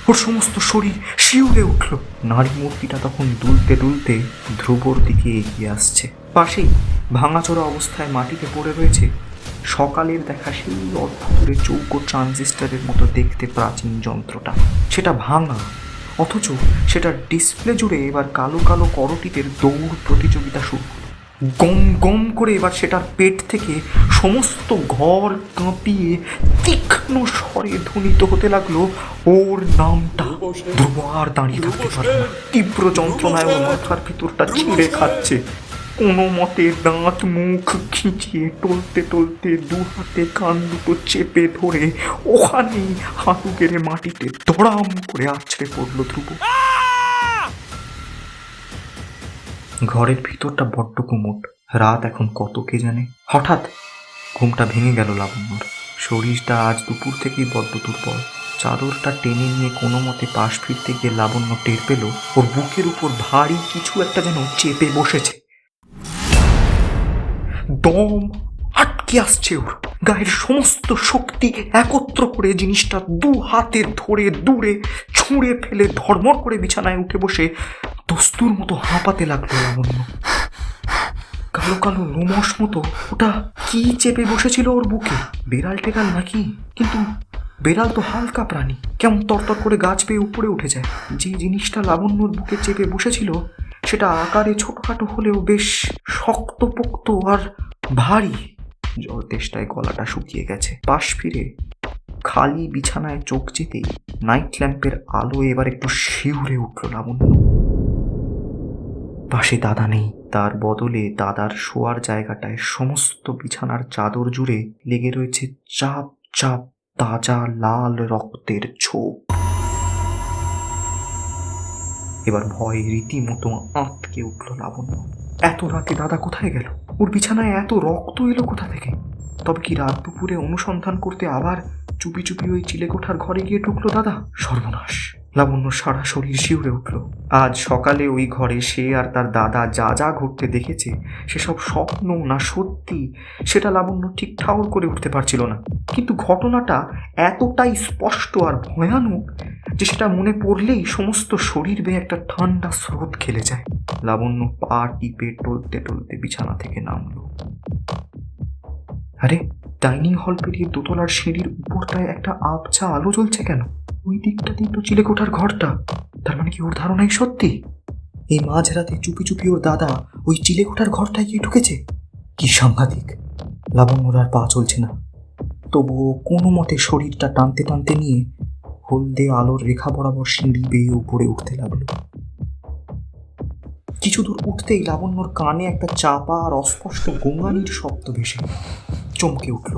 ওর সমস্ত শরীর শিউরে উঠল। নারী মূর্তিটা তখন দুলতে দুলতে ধ্রুবর দিকে এগিয়ে আসছে। পাশেই ভাঙাচোরা অবস্থায় মাটিতে পড়ে রয়েছে সকালের দেখা সেই অদ্ভুত চৌকো ট্রানজিস্টারের মতো দেখতে প্রাচীন যন্ত্রটা। সেটা ভাঙা, অথচ সেটার ডিসপ্লে জুড়ে এবার কালো কালো করটিদের দৌড় প্রতিযোগিতা শুরু হলো। গম গম করে এবার সেটার পেট থেকে সমস্ত ঘর কাঁপিয়ে তীক্ষ্ণ স্বরে ধ্বনিত হতে লাগলো ওর নামটা। ধ্রুব আর দাঁড়িয়ে থাকতে পারল না। তীব্র যন্ত্রণায় ওর মাথার ভিতরটা ছিঁড়ে খাচ্ছে। কোনো মতে দাঁত মুখ খিঁচিয়ে টলতে টলতে 2 হাতে কান দুটো চেপে ধরে ওখানেই হাঁটু গেড়ে মাটিতে ধড়াম করে আছড়ে পড়ল ধ্রুব। ঘরের ভিতরটা বড্ড গুমোট। রাত এখন কত কে জানে। হঠাৎ ঘুমটা ভেঙে গেল লাবণ্যর। শরীরটা আজ দুপুর থেকেই বড্ড দুর্বল। চাদরটা টেনে নিয়ে কোনো মতে পাশ ফিরতে গিয়ে লাবণ্য টের পেল ওর বুকের উপর ভারী কিছু একটা যেন চেপে বসেছে। দম আটকে আসছে ওর। গায়ের সমস্ত শক্তি একত্র করে জিনিসটা 2 হাতে ধরে দূরে ছুঁড়ে ফেলে ধর্মর করে বিছানায় উঠে বসে দস্তুর মতো হাঁপাতে লাগলো লাবণ্য। কালো কালো লোমস মতো ওটা কি চেপে বসেছিল ওর বুকে? বেড়াল টেরাল নাকি? কিন্তু বেড়াল তো হালকা প্রাণী, কেমন তরতর করে গাছ পেয়ে উপরে উঠে যায়। যে জিনিসটা লাবণ্যর বুকে চেপে বসেছিল সেটা আকারে ছোটখাটো হলেও বেশ শক্তপোক্ত আর ভারী। জল তেষ্টায় গলাটা শুকিয়ে গেছে। পাশ ফিরে খালি বিছানায় চোখ যেতেই নাইট ল্যাম্পের আলো এবার একটু শিউরে উঠল লাবণ্য। পাশে দাদা নেই। তার বদলে দাদার শোয়ার জায়গাটায় সমস্ত বিছানার চাদর জুড়ে লেগে রয়েছে চাপ চাপ তাজা লাল রক্তের ছোপ। এবার ভয়ে রীতিমতো আঁতকে উঠল লাবণ্য। এত রাতে দাদা কোথায় গেল? ওর বিছানায় এত রক্ত এলো কোথা থেকে? তবে কি রাত দুপুরে অনুসন্ধান করতে আবার চুপি চুপি ওই চিলেকোঠার ঘরে গিয়ে ঢুকলো দাদা? সর্বনাশ! লাবণ্য সারা শরীর শিউরে উঠল। আজ সকালে ওই ঘরে সে আর তার দাদা যা যা ঘটতে দেখেছে সেসব স্বপ্ন না সত্যি সেটা লাবণ্য ঠিক ঠাউর করে উঠতে পারছিল না। কিন্তু ঘটনাটা এতটাই স্পষ্ট আর ভয়ানক যে সেটা মনে পড়লেই সমস্ত শরীর বেয়ে একটা ঠান্ডা স্রোত খেলে যায়। লাবণ্য পা টিপে টলতে টলতে বিছানা থেকে নামল। আরে, ডাইনিং হল পেরিয়ে দোতলার সিঁড়ির উপরটায় একটা আবছা আলো জ্বলছে কেন? ওই দিকটাতেই তো চিলেকোঠার ঘরটা। তার মানে কি ওর ধারণাই সত্যি? এই মাঝরাতে চুপি চুপি ওর দাদা ওই চিলেকোঠার ঘরটায় গিয়ে ঢুকেছে? কি সাংঘাতিক! লাবণ্যর আর পা চলছে না। তবুও কোনো মতে শরীরটা টানতে টানতে নিয়ে হলদে আলোর রেখা বরাবর সিঁড়ি বেয়ে উপরে উঠতে লাগলো। কিছু দূর উঠতেই লাবণ্যর কানে একটা চাপা আর অস্পষ্ট গোঙানির শব্দ ভেসে চমকে উঠল।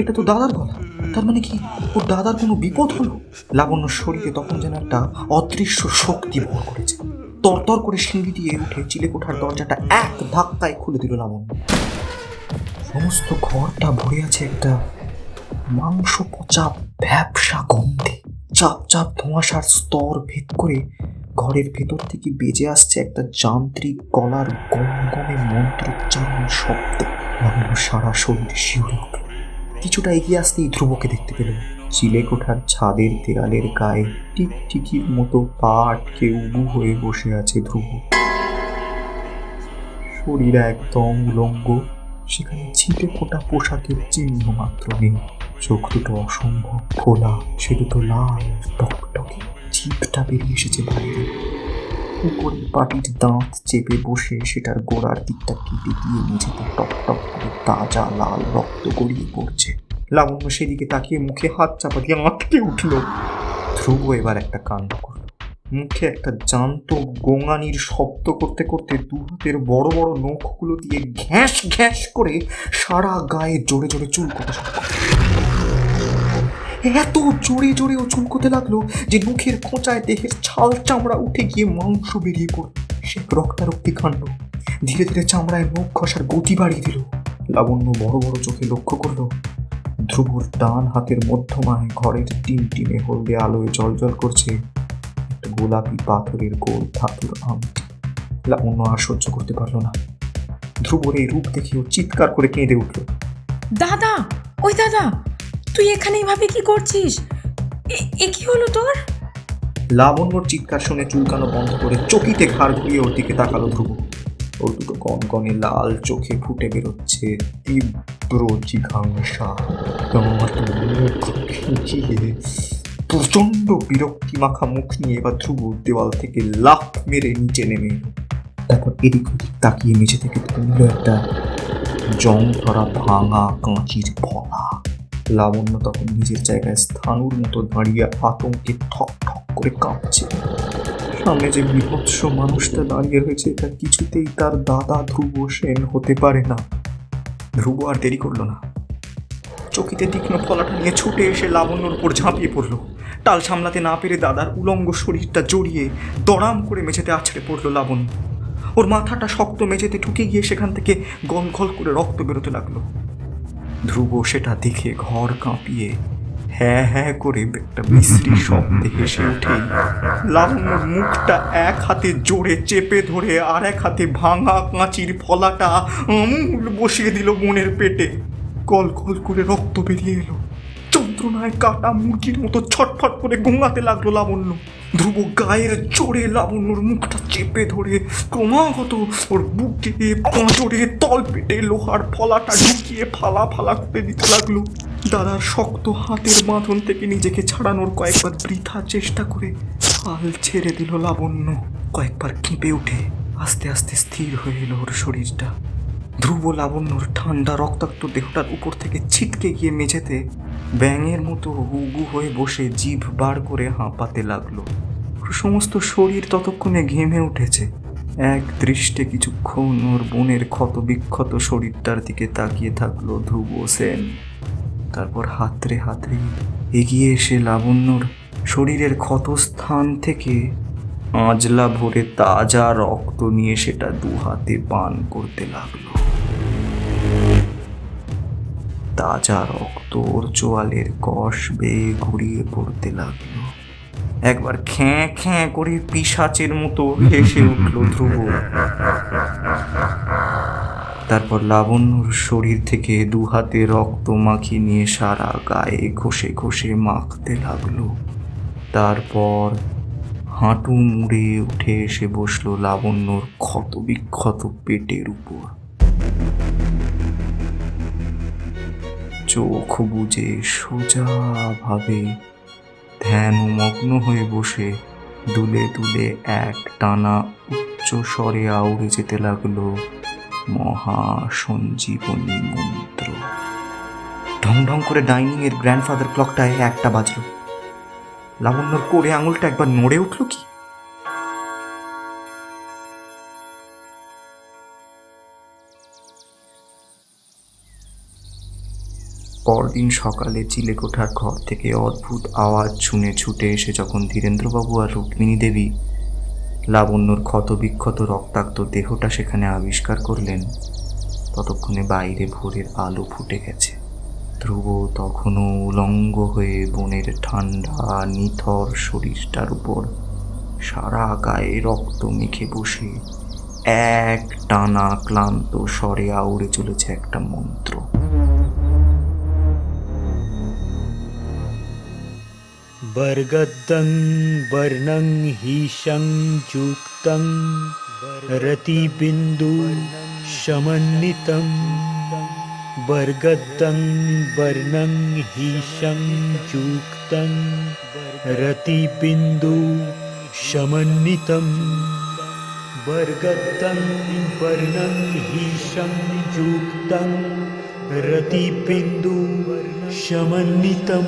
এটা তো দাদার গলা। তার মানে কি ওর দাদার কোনো বিপদ হলো? লাবণ্যর শরীরে তখন যেন একটা অদৃশ্য শক্তি ভর করেছে। তরতর করে সিঁড়ি দিয়ে উঠে চিলেকোঠার দরজাটা এক ধাক্কায় খুলে দিল লাবণ্য। সমস্ত ঘরটা ভরে আছে একটা মাংস পচা ভ্যাপসা গন্ধে। চাপ চাপ ধোঁয়াশার স্তর ভেদ করে ঘরের ভেতর থেকে বেজে আসছে একটা যান্ত্রিক গলার গমগমে মন্ত্রোচ্চারণ শব্দ। লাবণ্য সারা শরীর শিউরে উঠল। কিছুটা এগিয়ে আসতেই ধ্রুবকে দেখতে পেল। চিলেকোঠার ছাদের দেয়ালের গায়ে টিকটিকির মতো পা আটকে উবু হয়ে বসে আছে ধ্রুব। শরীর একদম উলঙ্গ, সেখানে ছিটে ফোটা পোশাকের চিহ্ন মাত্র নেই। চোখ দুটো অসম্ভব খোলা, সে দুটো লাল টকটকে, জিভটা বেরিয়ে এসেছে বাইরে। উপরে পাটির দাঁত চেপে বসে সেটার গোড়ার দিকটা কেটে দিয়ে মেঝেতে টক টক করে তাজা লাল রক্ত গড়িয়ে পড়ছে। লাবণ্য সেদিকে তাকিয়ে মুখে হাত চাপা দিয়ে আটকে উঠল। ধ্রুব এবার একটা কাণ্ড করল। মুখে একটা জ্যান্ত গোঙানির শব্দ করতে করতে দু হাতের বড় বড় নখগুলো দিয়ে ঘ্যাস ঘ্যাস করে সারা গায়ে জোরে জোরে চুলকোতে শুরু করল। এত জোরে জোরে ও চুলকোতে লাগলো যে মুখের খোঁচায় দেহের ছাল চামড়া উঠে গিয়ে মাংস বেরিয়ে পড়ল। সে রক্তারক্তি কাণ্ড। ধীরে ধীরে চামড়ায় নখ ঘষার গতি বাড়িয়ে দিল। লাবণ্য বড় বড় চোখে লক্ষ্য করল ধ্রুবর ডান হাতের মধ্যমায় ঘরের টিমটিমে হলদে আলোয় জলজল করছে একটা গোলাপি পাথরের গোল ধাতুর আংটি। লাবণ্য আর সহ্য করতে পারল না। ধ্রুবর এই রূপ দেখেও চিৎকার করে কেঁদে উঠল। দাদা, ওই দাদা, তুই এখানে এইভাবে কি করছিস? এ কি হলো তোর? লাবণ্যর চিৎকার শুনে চুলকানো বন্ধ করে চকিতে ঘাড় ঘুরিয়ে ওর দিকে তাকালো ধ্রুব। ওর দুটো কনকনে লাল চোখে ফুটে বেরোচ্ছে তীব্র জিঘাংসা। প্রচন্ড বিরক্তি মাখা মুখ নিয়ে এবার ধ্রুব দেওয়াল থেকে লাফ মেরে নিচে নেমে এলো। তারপর এদিক ওদিক তাকিয়ে মেঝে থেকে তুলল একটা জং ধরা ভাঙা কাঁচির ফলা। লাবণ্য তখন নিজের জায়গায় স্থানুর মতো দাঁড়িয়ে আতঙ্কে ঠক ঠক করে কাঁপছে। সামনে যে বিভৎস মানুষটা দাঁড়িয়ে রয়েছে এটা কিছুতেই তার দাদা ধ্রুব সেন হতে পারে না। ধ্রুব আর দেরি করলো না। চকিতে তীক্ষ্ণ ফলাটা নিয়ে ছুটে এসে লাবণ্যর উপর ঝাঁপিয়ে পড়লো। টাল সামলাতে না পেরে দাদার উলঙ্গ শরীরটা জড়িয়ে দড়াম করে মেঝেতে আছড়ে পড়লো লাবণ্য। ওর মাথাটা শক্ত মেঝেতে ঢুকে গিয়ে সেখান থেকে গলগল করে রক্ত বেরোতে লাগলো। ধ্রুব সেটা দেখে ঘর কাঁপিয়ে হ্যাঁ হ্যাঁ করে একটা বিশ্রী শব্দে হেসে উঠেই লাবণ্যর মুখটা এক হাতে জোরে চেপে ধরে আর এক হাতে ভাঙা কাঁচির ফলাটা আমূল বসিয়ে দিল বোনের পেটে। কল কল করে রক্ত বেরিয়ে এলো। যন্ত্রণায় কাটা মুরগির মতো ছটফট করে গোঙাতে লাগলো লাবণ্য। ধ্রুব গায়ের জোরে লাবণ্যর মুখটা চেপে ধরে ক্রমাগত ওর বুকে পাঁজরে তল পেটে লোহার ফলাটা ঢুকিয়ে ফালা ফালা করে দিতে লাগলো। দাদার শক্ত হাতের বাঁধন থেকে নিজেকে ছাড়ানোর কয়েকবার বৃথা চেষ্টা করে হাল ছেড়ে দিল লাবণ্য। কয়েকবার কেঁপে উঠে আস্তে আস্তে স্থির হয়ে এলো ওর শরীরটা। ধ্রুব লাবণ্যর ঠান্ডা রক্তাক্ত দেহটার উপর থেকে ছিটকে গিয়ে মেঝেতে ব্যাঙের মতো উগু হয়ে বসে জিভ বার করে হাঁপাতে লাগলো। সমস্ত শরীর ততক্ষণে ঘেমে উঠেছে। এক দৃষ্টে কিছুক্ষণ ওর বোনের ক্ষত বিক্ষত শরীরটার দিকে তাকিয়ে থাকলো ধ্রুব সেন। তারপর হাতড়ে হাতড়ে এগিয়ে এসে লাবণ্যর শরীরের ক্ষতস্থান থেকে আঁজলা ভরে তাজা রক্ত নিয়ে সেটা দু হাতে পান করতে লাগলো। তাজা রক্ত ওর চোয়ালের কষ বেয়ে ঘুরিয়ে পড়তে লাগলো। একবার খ্যাঁ খ্যাঁ করে পিশাচের মতো হেসে উঠল ধ্রুব। তারপর লাবণ্যর শরীর থেকে দু হাতে রক্ত মাখিয়ে নিয়ে সারা গায়ে ঘষে ঘষে মাখতে লাগলো। তারপর হাঁটু মুড়ে উঠে এসে বসলো লাবণ্যর ক্ষত বিক্ষত পেটের উপর। চোখ বুজে সোজাভাবে ধ্যানমগ্ন হয়ে বসে দুলে দুলে এক টানা উচ্চ স্বরে আউড়ে যেতে লাগলো মহা সঞ্জীবনী মন্ত্র। ঢং ঢং করে ডাইনিং এর গ্র্যান্ডফাদার ক্লকটায় 1টা বাজলো। লাবণ্যর কোড়ে আঙুলটা একবার নড়ে উঠল কি। পরদিন সকালে চিলেকোঠার ঘর থেকে অদ্ভুত আওয়াজ শুনে ছুটে এসে যখন ধীরেন্দ্রবাবু আর রুক্মিণী দেবী লাবণ্যর ক্ষতবিক্ষত রক্তাক্ত দেহটা সেখানে আবিষ্কার করলেন, ততক্ষণে বাইরে ভোরের আলো ফুটে গেছে। ধ্রুব তখনও উলঙ্গ হয়ে বনের ঠান্ডা নিথর শরীরটার উপর সারা গায়ে রক্ত মেখে বসে এক টানা ক্লান্ত স্বরে আউড়ে চলেছে একটা মন্ত্র। বর্গদং বর্ণং হিশং যুক্তং রতিবিন্দু সমন্বিতম বর্গদং বর্ণং হিশং যুক্তং রতিবিন্দু সমন্বিতম বর্গদং বর্ণং হিশং যুক্তং রতিবিন্দু সমন্বিতম।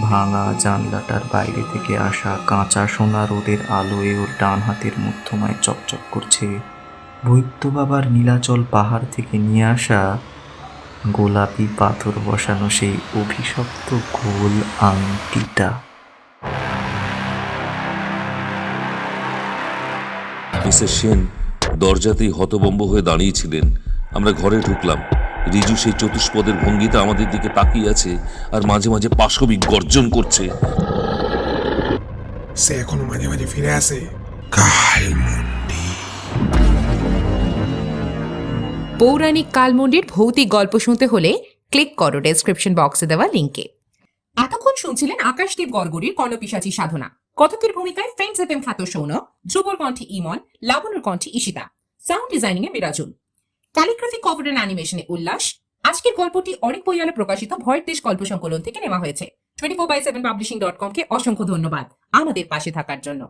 ভাঙা জানলাটার বাইরে থেকে আসা কাঁচা সোনা রোদের আলোয় ওর ডান হাতের মধ্যমায় চকচক করছে বৈদ্য বাবার নীলাচল পাহাড় থেকে নিয়ে আসা গোলাপি পাথর বসানো সেই অভিশপ্ত গোল আংটিটা। মিসেস সেন দরজাতেই হতভম্ব হয়ে দাঁড়িয়েছিলেন। আমরা ঘরে ঢুকলাম। রিজু সেই চতুষ্পদের ভঙ্গিতে আমাদের দিকে তাকিয়ে আছে আর মাঝে মাঝে পাশবিক গর্জন করছে। সে এখনো মাঝে মাঝে ফিরে আসে। কালমুন্ডি। পৌরাণিক কালমুন্ডির ভৌতিক গল্প শুনতে হলে ক্লিক করো ডেসক্রিপশন বক্সে দেওয়া লিঙ্কে। এতক্ষণ শুনছিলেন আকাশদীপ গড়গড়ির কর্ণপিশাচী সাধনা। কথকের ভূমিকায় ফ্রেন্ডস এফএম খ্যাত সৌনক, ধ্রুবর কণ্ঠে ইমন, লাবণ্যর কণ্ঠে ঈশিতা, সাউন্ড ডিজাইনিং এ মিরাজুল, ক্যালিগ্রাফি কভার এন্ড অ্যানিমেশনে উল্লাস। আজকের গল্পটি অনেক বইয়ালে প্রকাশিত ভয়ের দেশ গল্প সংকলন থেকে নেওয়া হয়েছে। 24/7 publishing.com কে অসংখ্য ধন্যবাদ আমাদের পাশে থাকার জন্য।